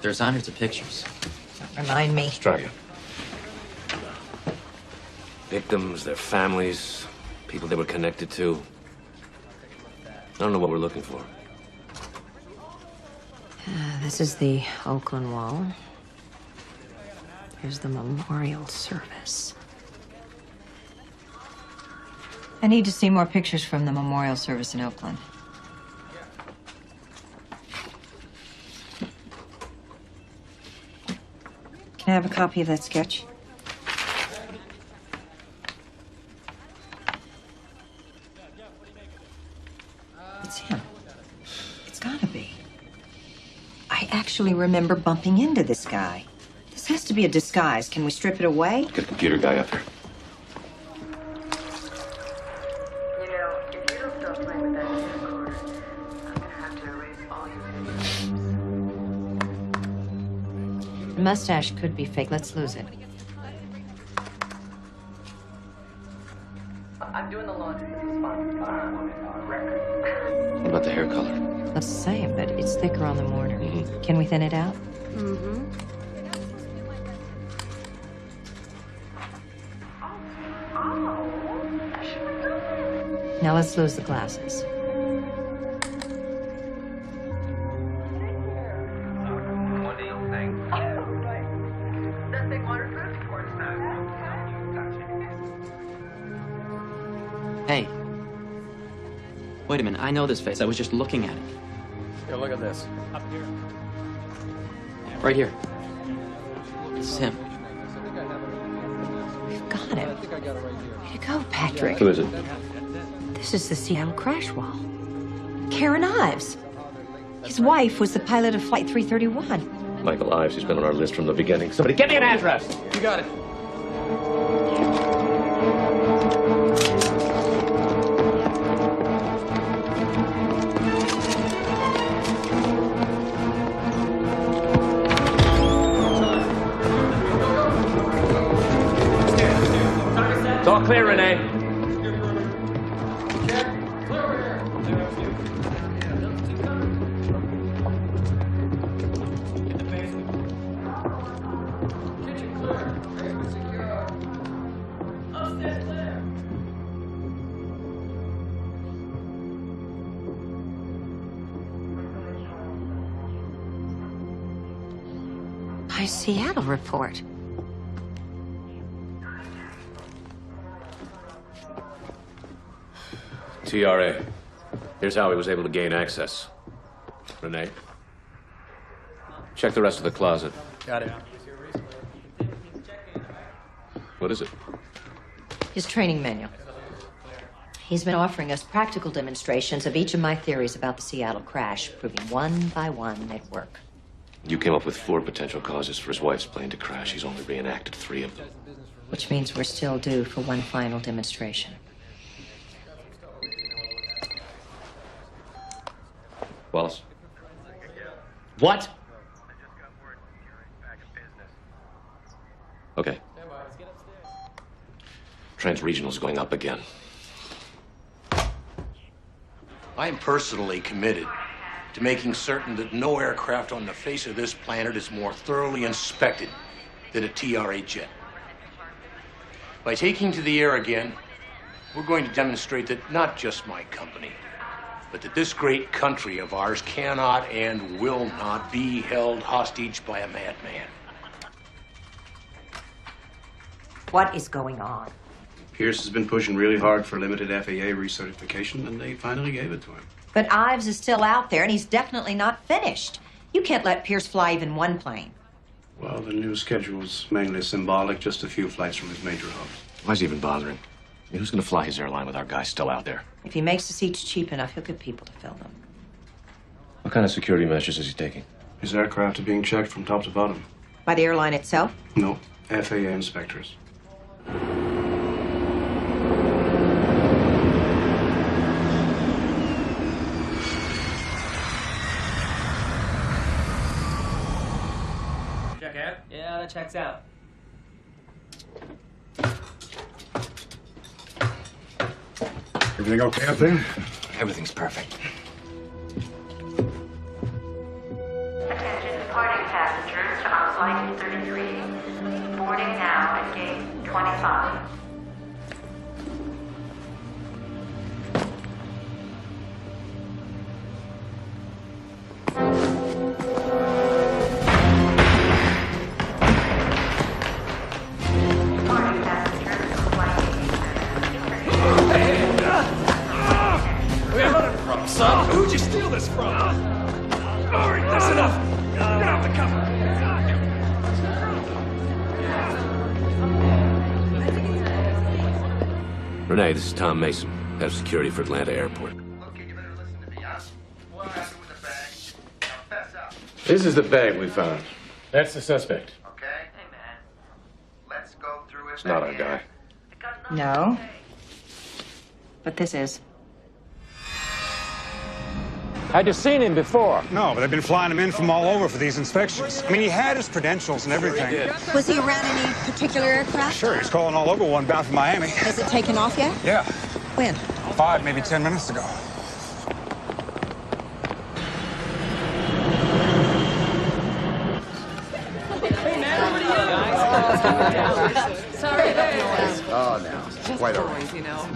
There's hundreds of pictures. Remind me. Let's try it. Victims, their families, people they were connected to. I don't know what we're looking for. This is the Oakland wall. Here's the memorial service. I need to see more pictures from the memorial service in Oakland. Can I have a copy of that sketch? It's him. It's gotta be. I actually remember bumping into this guy. This has to be a disguise. Can we strip it away? Get the computer guy up here. You know, if you don't stop playing with that recorder, I'm gonna have to erase all your videos. The mustache could be fake. Let's lose it. I'm doing the laundry for the sponsors. Record. What about the hair color? That's the same, but it's thicker on the mourner. Can we thin it out? Mm-hmm. Now let's lose the glasses. What do you think? That thing waterproof? Of course not. Hey. Wait a minute. I know this face. I was just looking at it. Here, look at this. Up here. Right here. This is him. We've got him. Way to go, Patrick. Who is it? This is the Seattle crash wall. Karen Ives. His wife was the pilot of Flight 331. Michael Ives, he's been on our list from the beginning. Somebody get me an address! You got it. It's all clear, Renee. My Seattle report. TRA. Here's how he was able to gain access. Renee? Check the rest of the closet. Got it. What is it? His training manual. He's been offering us practical demonstrations of each of my theories about the Seattle crash, proving one by one they'd work. You came up with 4 potential causes for his wife's plane to crash. He's only reenacted 3 of them. Which means we're still due for one final demonstration. Wallace? What? Okay. Trans-regional's going up again. I am personally committed to making certain that no aircraft on the face of this planet is more thoroughly inspected than a TRA jet. By taking to the air again, we're going to demonstrate that not just my company, but that this great country of ours cannot and will not be held hostage by a madman. What is going on? Pierce has been pushing really hard for limited FAA recertification, and they finally gave it to him. But Ives is still out there, and he's definitely not finished. You can't let Pierce fly even one plane. Well, the new schedule's mainly symbolic, just a few flights from his major hubs. Why's he even bothering? I mean, who's gonna fly his airline with our guy still out there? If he makes the seats cheap enough, he'll get people to fill them. What kind of security measures is he taking? His aircraft are being checked from top to bottom. By the airline itself? No, FAA inspectors. Check out? Yeah, that checks out. Everything okay up there? Everything's perfect. Attention departing passengers on flight 33. Boarding now at gate 25. Son, who'd you steal this from? All right, that's enough. Get out the cover. Renee, this is Tom Mason, head of security for Atlanta Airport. This is the bag we found. That's the suspect. Okay? Hey, man. Let's go through it. It's not our guy. No. But this is. Had you seen him before? No, but they've been flying him in from all over for these inspections. I mean, he had his credentials and everything. Was he around any particular aircraft? Sure, he's calling all over one bound for Miami. Has it taken off yet? Yeah. When? 5, maybe 10 minutes ago. Hey, man, what are you? Sorry, Oh, no. Quite all right. You know.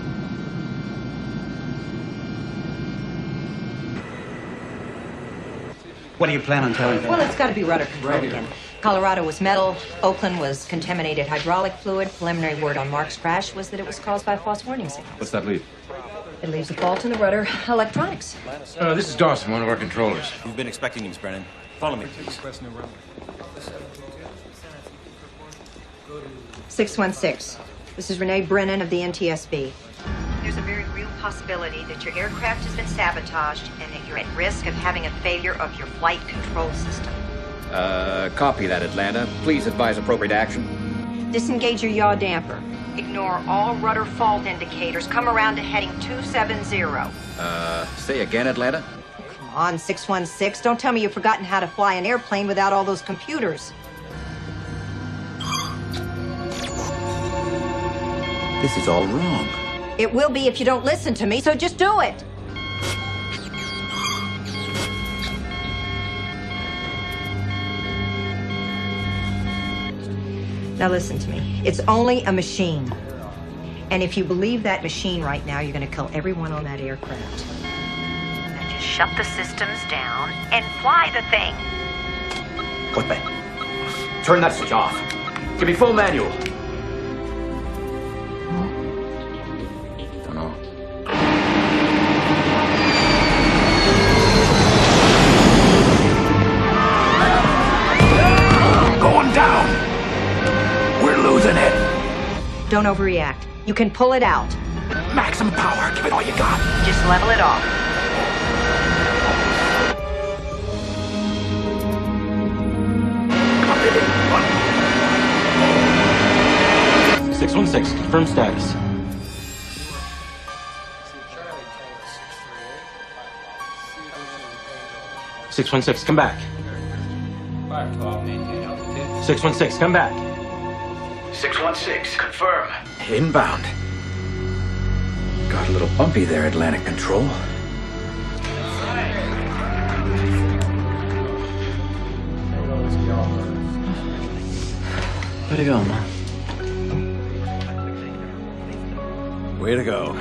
What do you plan on telling them? Well, it's got to be rudder control again. Colorado was metal. Oakland was contaminated hydraulic fluid. Preliminary word on Mark's crash was that it was caused by a false warning signal. What's that leave? It leaves a fault in the rudder electronics. This is Dawson, one of our controllers. We've been expecting him, Miss Brennan. Follow me, please. 616. This is Renee Brennan of the NTSB. There's a very real possibility that your aircraft has been sabotaged and that you're at risk of having a failure of your flight control system. Copy that, Atlanta. Please advise appropriate action. Disengage your yaw damper. Ignore all rudder fault indicators. Come around to heading 270. Say again, Atlanta? Come on, 616. Don't tell me you've forgotten how to fly an airplane without all those computers. This is all wrong. It will be if you don't listen to me, so just do it. Now listen to me. It's only a machine. And if you believe that machine right now, you're going to kill everyone on that aircraft. Now just shut the systems down and fly the thing. What the? Turn that switch off. Give me full manual. Don't overreact. You can pull it out. Maximum power. Give it all you got. Just level it off. Come on, baby. Run. 616, confirm status. "616, come back. 616, come back. 616, confirm. Inbound. Got a little bumpy there, Atlantic Control. Way to go, man. Way to go.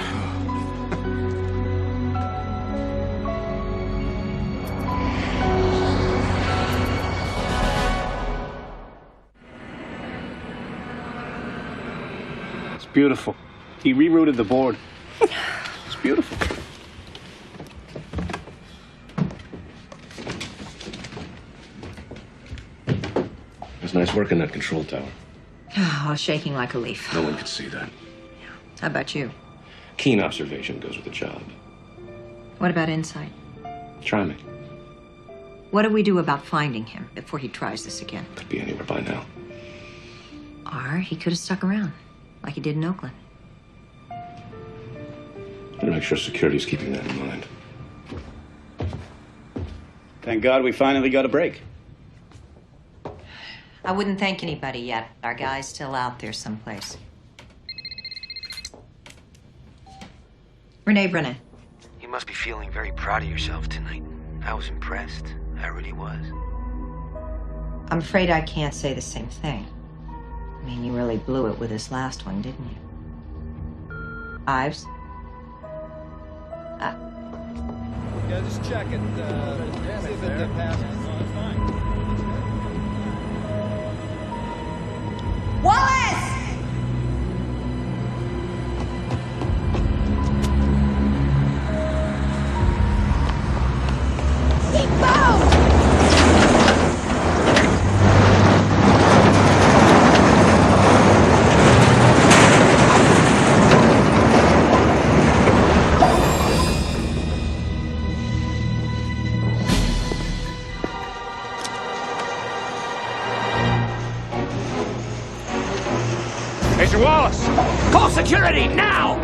It's beautiful. He rerouted the board. It's beautiful. It was nice work in that control tower. Oh, shaking like a leaf. No one could see that. How about you? Keen observation goes with the job. What about insight? Try me. What do we do about finding him before he tries this again? Could be anywhere by now. Or he could have stuck around, like he did in Oakland. Better make sure security's keeping that in mind. Thank God we finally got a break. I wouldn't thank anybody yet. Our guy's still out there someplace. Renee Brennan. You must be feeling very proud of yourself tonight. I was impressed. I really was. I'm afraid I can't say the same thing. I mean, you really blew it with this last one, didn't you? Ives? Yeah, just check it. See if it passes. Wallace! Agent Wallace! Call security, now!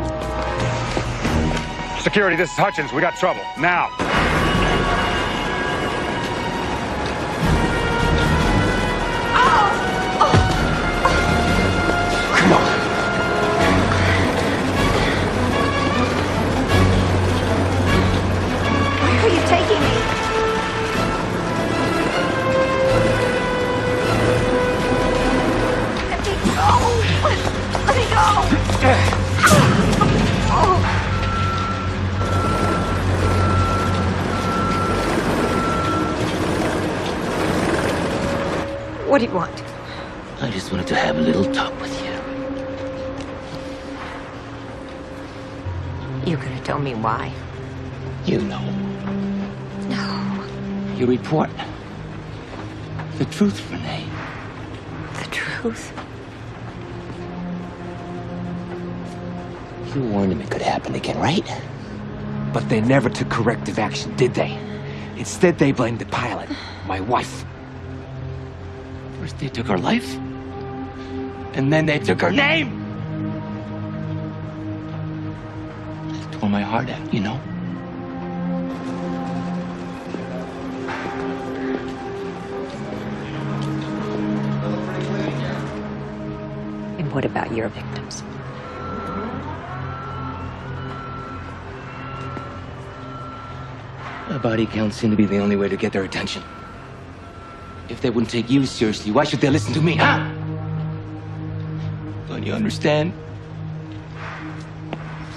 Security, this is Hutchins. We got trouble. Now. Come on. Where are you taking me? Let me go! What do you want? I just wanted to have a little talk with you. You could have told me why. You know. No. Your report. The truth, Renee. The truth? You warned him it could happen again, right? But they never took corrective action, did they? Instead, they blamed the pilot, my wife. First they took her life, And then they took her name! It tore my heart out, you know? And what about your victims? A body count seemed to be the only way to get their attention. If they wouldn't take you seriously, why should they listen to me, huh? Don't you understand?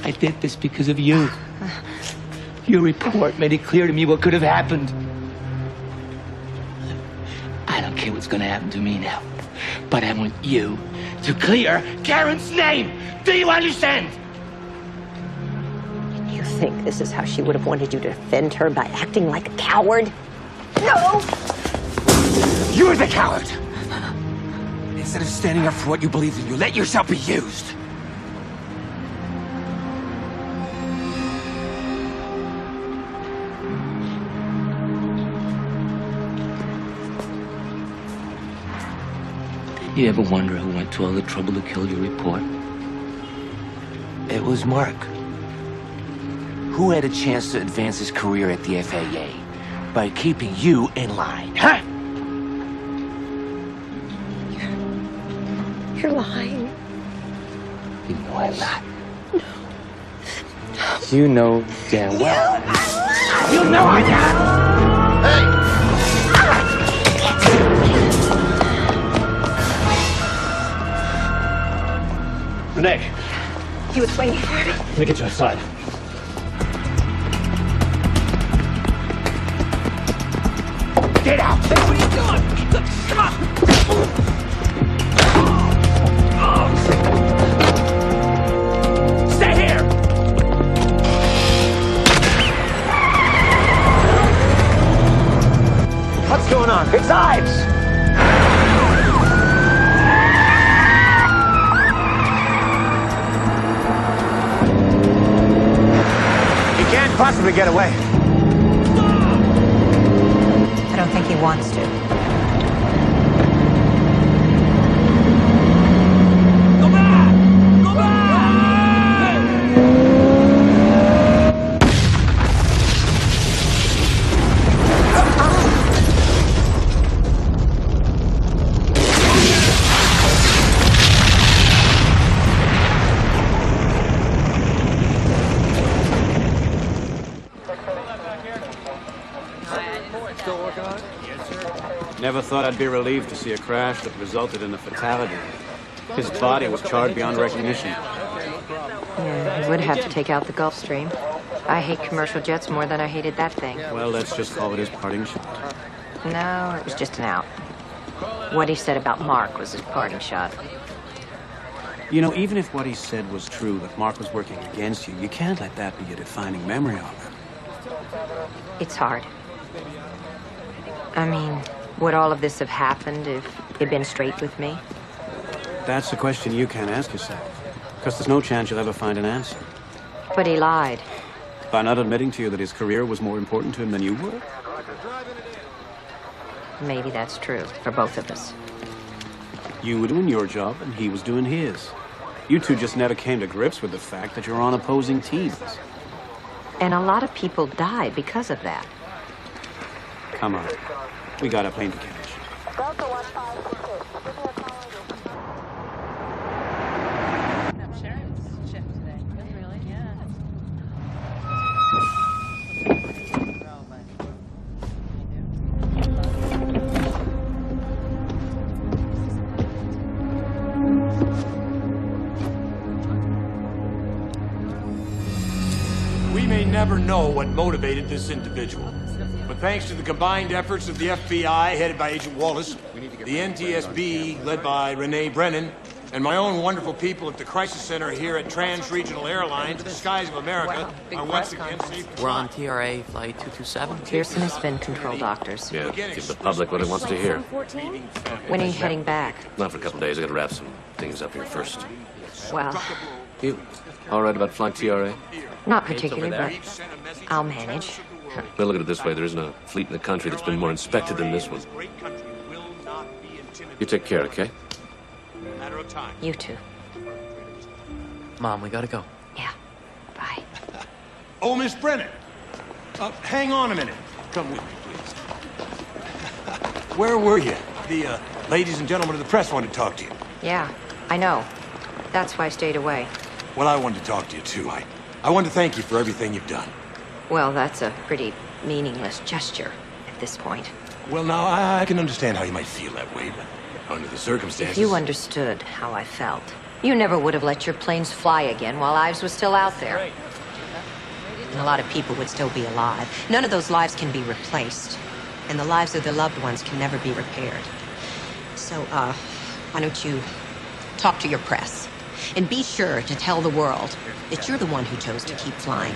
I did this because of you. Your report made it clear to me what could have happened. I don't care what's gonna happen to me now, but I want you to clear Karen's name. Do you understand? You think this is how she would have wanted you to defend her, by acting like a coward? No! You're the coward! Instead of standing up for what you believe in, you let yourself be used. You ever wonder who went to all the trouble to kill your report? It was Mark. Who had a chance to advance his career at the FAA by keeping you in line, huh? You're lying. You know I'm not. You know damn well. You know I'm not. Renee, He was waiting for me. let me get you outside. Get out! Hey, what are you doing? Come on! Stay here! What's going on? It's Ives! He can't possibly get away. I don't think he wants to. Go back! Go back! Never thought I'd be relieved to see a crash that resulted in a fatality. His body was charred beyond recognition. Yeah, he would have to take out the Gulf Stream. I hate commercial jets more than I hated that thing. Well, let's just call it his parting shot. No, it was just an out. What he said about Mark was his parting shot. You know, even if what he said was true, that Mark was working against you, you can't let that be your defining memory of him. It's hard. I mean, would all of this have happened if he'd been straight with me? That's a question you can't ask yourself, because there's no chance you'll ever find an answer. But he lied. By not admitting to you that his career was more important to him than you were? Maybe that's true for both of us. You were doing your job, and he was doing his. You two just never came to grips with the fact that you're on opposing teams. And a lot of people died because of that. Come on. We got a plane to catch. We may never know what motivated this individual. But thanks to the combined efforts of the FBI, headed by Agent Wallace, the NTSB, led by Renee Brennan, and my own wonderful people at the Crisis Center here at Trans-Regional Airlines, the skies of America, are once again safe. We're on TRA flight 227. Pearson has been control doctors. Yeah, give the public what it wants to hear. When are you heading back? Not for a couple days. I gotta wrap some things up here first. Well, You all right about flying TRA? not particularly, but I'll manage. Well, look at it this way. There isn't a fleet in the country that's been more inspected than this one. You take care, okay? You too. Mom, we gotta go. Yeah. Bye. Oh, Miss Brennan. Hang on a minute. Come with me, please. Where were you? The ladies and gentlemen of the press wanted to talk to you. Yeah, I know. That's why I stayed away. Well, I wanted to talk to you, too. I want to thank you for everything you've done. Well, that's a pretty meaningless gesture at this point. Well, now, I can understand how you might feel that way, but under the circumstances... If you understood how I felt, you never would have let your planes fly again while Ives was still out there. And a lot of people would still be alive. None of those lives can be replaced. And the lives of their loved ones can never be repaired. So, why don't you talk to your press? And be sure to tell the world that you're the one who chose to keep flying.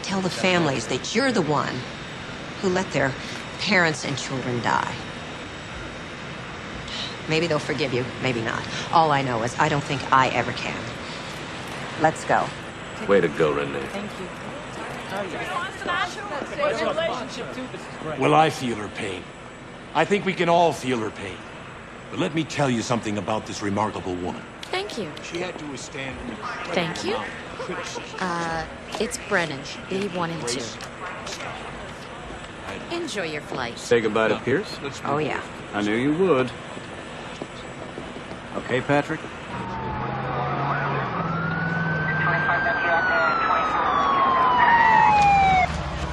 Tell the families that you're the one who let their parents and children die. Maybe they'll forgive you, maybe not. All I know is I don't think I ever can. Let's go. Way to go, Renee. Thank you. Well, I feel her pain. I think we can all feel her pain. But let me tell you something about this remarkable woman. Thank you. She had to withstand an incredible Thank you. amount of criticism. It's Brennan, B1 and 2. Enjoy your flight. Say goodbye to Pierce? Oh, yeah. I knew you would. Okay, Patrick?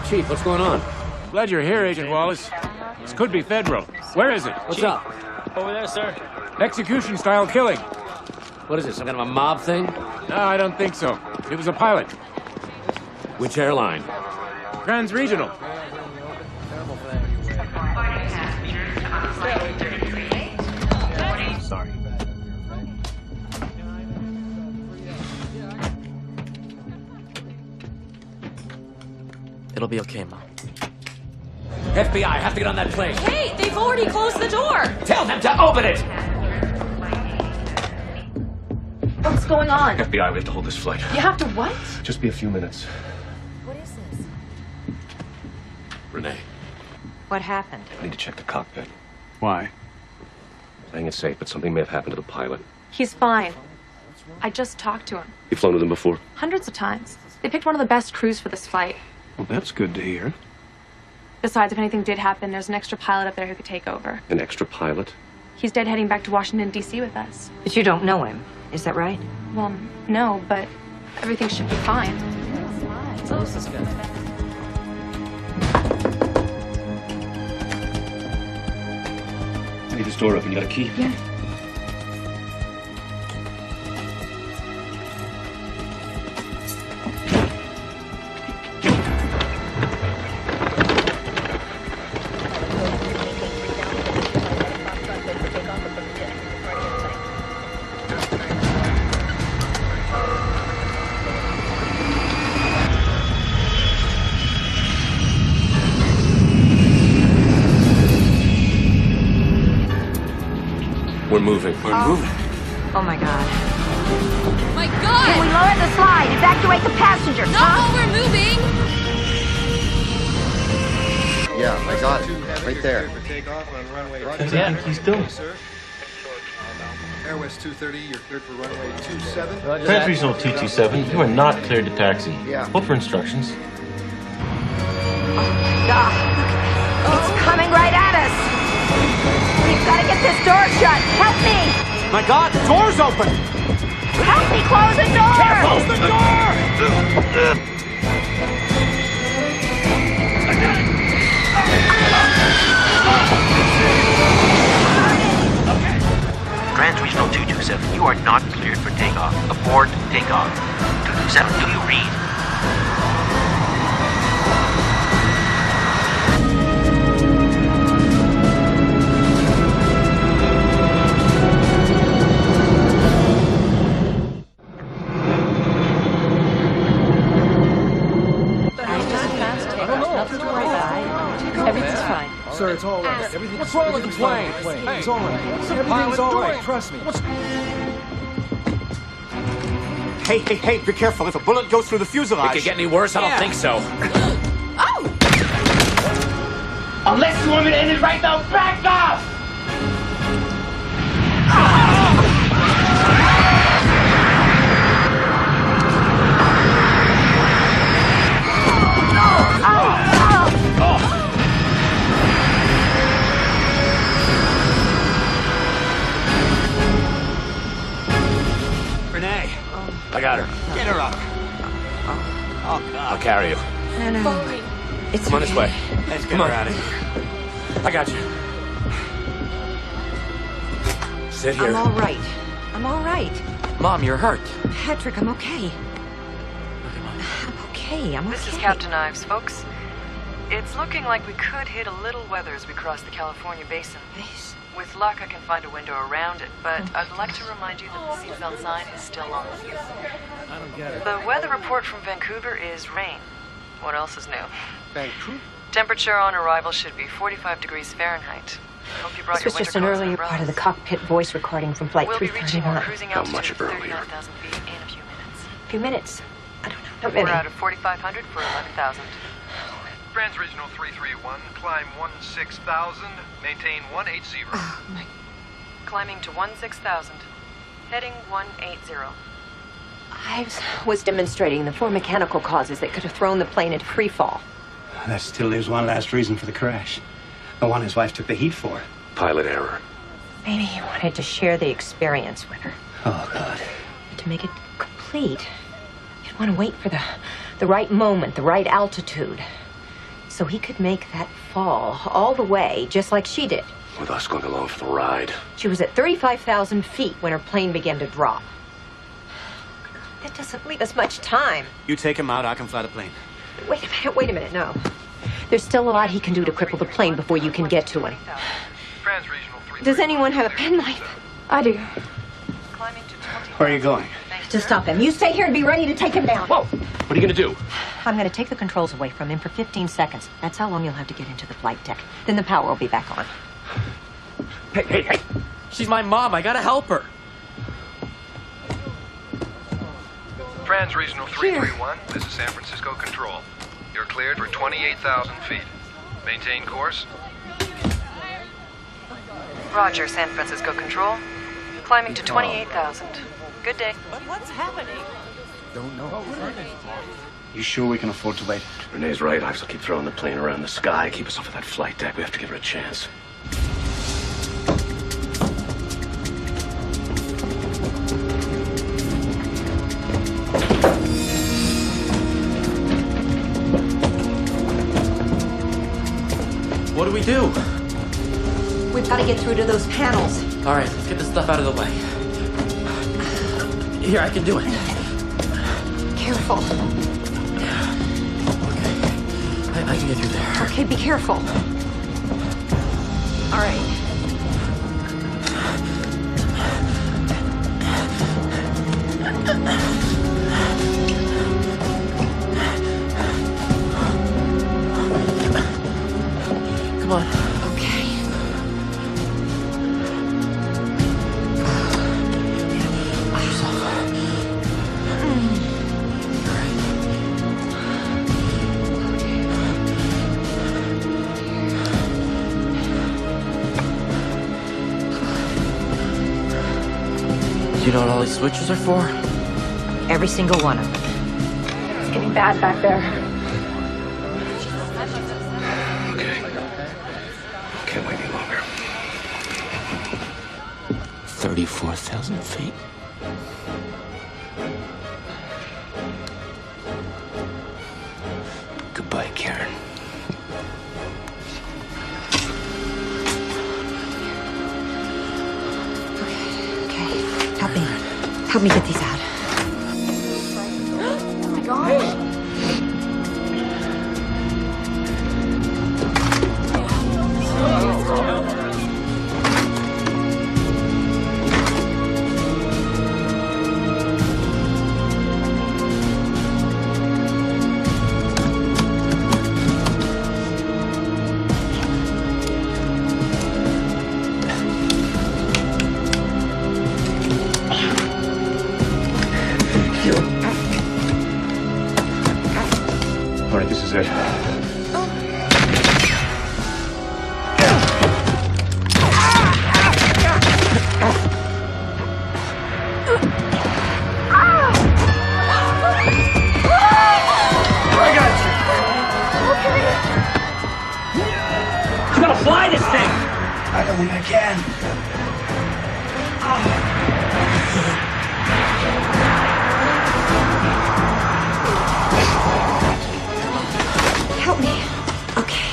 Chief, what's going on? Glad you're here, Agent Wallace. This could be federal. Where is it? What's up? Over there, sir. Execution-style killing. What is it, some kind of a mob thing? No, I don't think so. It was a pilot. Which airline? Trans-regional. Sorry. It'll be okay, Mom. FBI, I have to get on that plane. Hey, they've already closed the door. Tell them to open it! What's going on? FBI, we have to hold this flight. You have to what? Just be a few minutes. What is this? Renee, What happened? I need to check the cockpit. Why? Playing it safe, but something may have happened to the pilot. He's fine. I just talked to him. You've flown with him before? Hundreds of times. They picked one of the best crews for this flight. Well, that's good to hear. Besides, if anything did happen, there's an extra pilot up there who could take over. An extra pilot? He's dead heading back to Washington, D.C. with us. But you don't know him. Is that right? Well, no, but everything should be fine. So this is good. I need this door open. You got a key? Yeah. We're moving. We're moving. Oh, my God. My God! Can we lower the slide? Evacuate the passengers, Not while we're moving! Yeah, I got it. Right there. Yeah, he's doing. Air West 230, you're cleared for runway 27. Trans-regional 227, you are not cleared to taxi. Yeah. Hold for instructions. God, it's coming right at us. We've got to get this door shut. Help me. My God, the door's open! Help me close the door. Close the door! Trans-regional 227, you are not cleared for takeoff. Abort takeoff. 227, do you read? Everything's fine. Sir, it's all right. What's wrong with the plane? It's all right. Everything's all right. Trust me. Hey, be careful. If a bullet goes through the fuselage... It could get any worse? I don't think so. Unless you want me to end it right now, back off! Renee, I got her. get her up. Oh, God. I'll carry you. No. It's Come on this way. Let's get Come her on. out of here. I got you. Sit here. I'm all right. I'm all right. Mom, you're hurt. Patrick, I'm okay. I'm okay. I'm okay. This is Captain Ives, folks. It's looking like we could hit a little weather as we cross the California basin. With luck, I can find a window around it, but I'd like to remind you that the seatbelt sign is still on with you. I don't get it. The weather report from Vancouver is rain. What else is new? Vancouver? Temperature on arrival should be 45 degrees Fahrenheit. Hope you brought This your was just winter an coats and earlier part of the umbrellas. cockpit voice recording from Flight We'll be reaching our 339. cruising How altitude much of earlier? 39,000 feet in a few minutes. A few minutes. I don't know. Not We're many. out of 4,500 for 11,000. Trans-regional 331, climb 16,000, maintain 180. Oh, my climbing to 16,000. Heading 180. I was demonstrating the 4 mechanical causes that could have thrown the plane into free fall. That still leaves one last reason for the crash. The one his wife took the heat for. Pilot error. Maybe he wanted to share the experience with her. Oh, God. But to make it complete, he'd want to wait for the right moment, the right altitude. So he could make that fall all the way, just like she did. With us going along for the ride. She was at 35,000 feet when her plane began to drop. That doesn't leave us much time. You take him out, I can fly the plane. Wait a minute, no. There's still a lot he can do to cripple the plane before you can get to him. Does anyone have a penknife? I do. Where are you going? To stop him. You stay here and be ready to take him down. Whoa! What are you gonna do? I'm gonna take the controls away from him for 15 seconds. That's how long you'll have to get into the flight deck. Then the power will be back on. Hey! She's my mom. I gotta help her. Trans-Regional 331, this is San Francisco Control. You're cleared for 28,000 feet. Maintain course. Roger, San Francisco Control. Climbing to 28,000. Good day. What's happening? Don't know. You sure we can afford to wait? Renee's right. I will keep throwing the plane around the sky. Keep us off of that flight deck. We have to give her a chance. What do we do? We've got to get through to those panels. All right, let's get this stuff out of the way. Here, I can do it. Careful. Okay, I can get through there. Okay, be careful. All right. Come on. Okay. Watch yourself. Do you know what all these switches are for? Every single one of them. It's getting bad back there. Can't wait any longer. 34,000 feet. Goodbye, Karen. Okay. Help me get these out. Oh my gosh. All right, this is it. You gotta fly this thing! I don't think I can. Help me. Okay.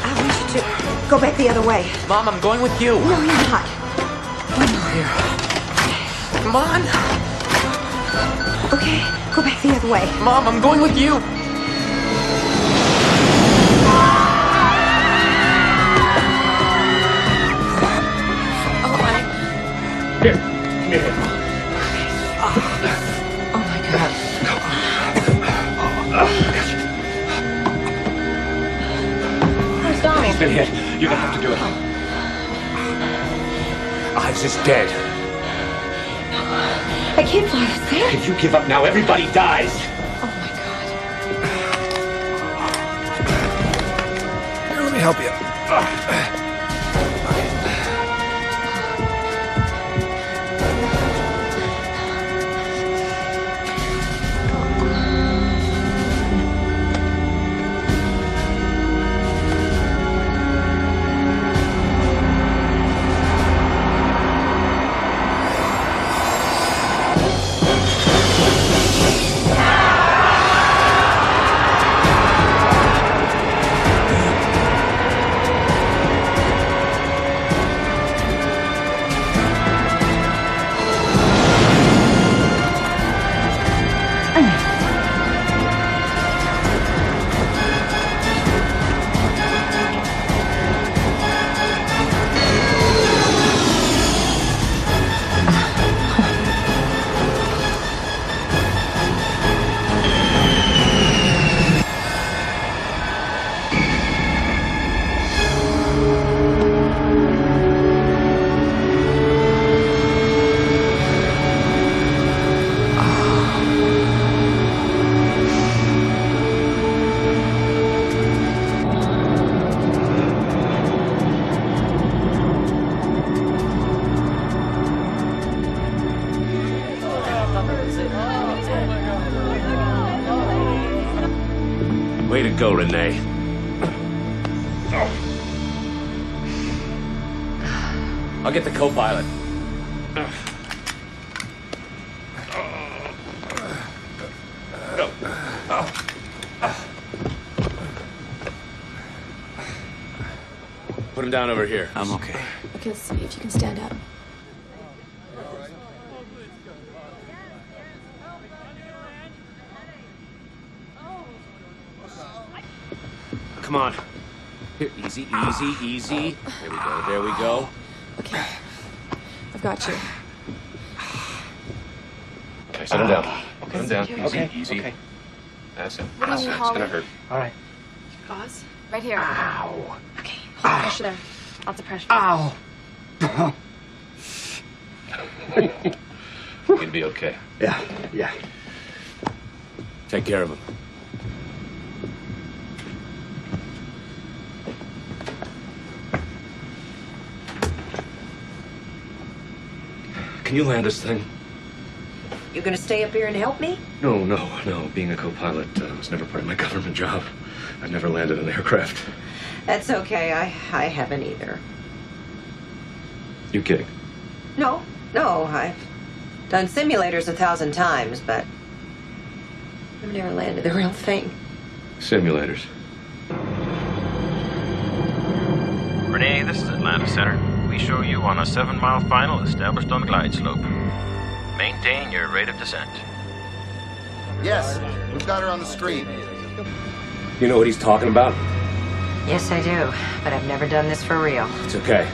I want you to go back the other way. Mom, I'm going with you. No, you're not. Here. Come on. Okay, go back the other way. Mom, I'm going with you. Here, give me a hand. Oh my God. Where's Donald? He's been hit. You're gonna have to do it. Ives is dead. I can't fly this thing. If you give up now, everybody dies. Oh my God. Here, let me help you. Let go, Renee. I'll get the co-pilot. Put him down over here. I'm okay. Okay, let's see if you can stand up. Come on. Here, easy, easy, easy. There we go, there we go. Okay. I've got you. Okay, set him down. Put him down. Easy, Okay, easy. okay. That's it. What do you need, It's Holly? gonna hurt. All right. Pause. Right here. Ow. Okay. Hold the pressure there. Lots of pressure. Ow. You're gonna be okay. Yeah. Take care of him. Can you land this thing? You gonna stay up here and help me? No. Being a co-pilot was never part of my government job. I've never landed an aircraft. That's okay. I haven't either. You kidding? No. I've done simulators 1,000 times, but I've never landed the real thing. Simulators. Renee, this is Atlanta Center. We show you on a 7-mile final established on the glide slope. Maintain your rate of descent. Yes, we've got her on the screen. You know what he's talking about? Yes, I do, but I've never done this for real. It's okay.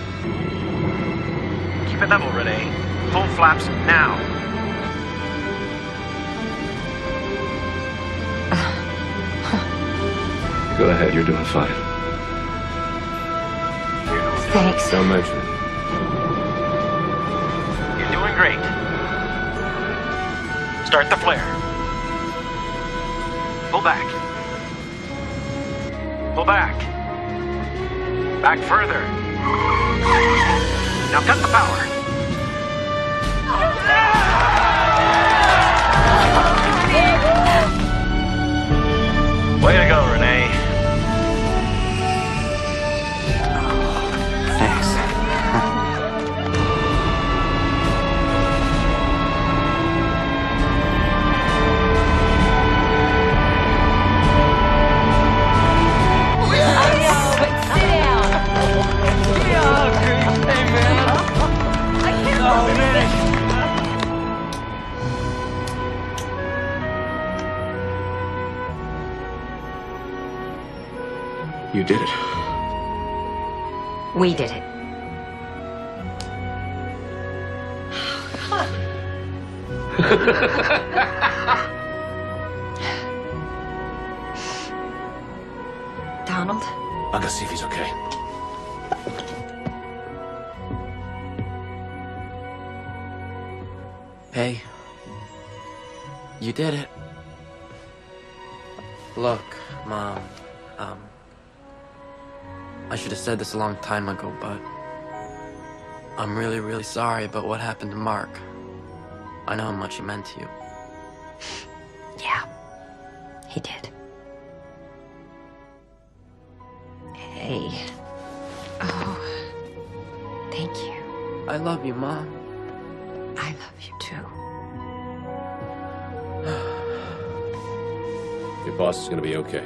Keep it level, Renee. Full flaps now. Go ahead, you're doing fine. Thanks. Don't mention it. You're doing great. Start the flare. Pull back. Pull back. Back further. Now cut the power. Way to go, Renee. Thanks. You did it. We did it. Donald? I'll go see if he's okay. Hey, you did it. Look, Mom, I should have said this a long time ago, but I'm really, really sorry about what happened to Mark. I know how much he meant to you. Yeah, he did. Hey. Oh, thank you. I love you, Mom. I love you too. Your boss is gonna be okay.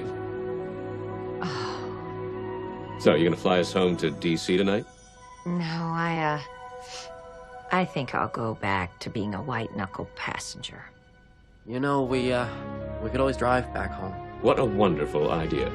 So, you gonna fly us home to D.C. tonight? No, I think I'll go back to being a white-knuckle passenger. You know, we could always drive back home. What a wonderful idea.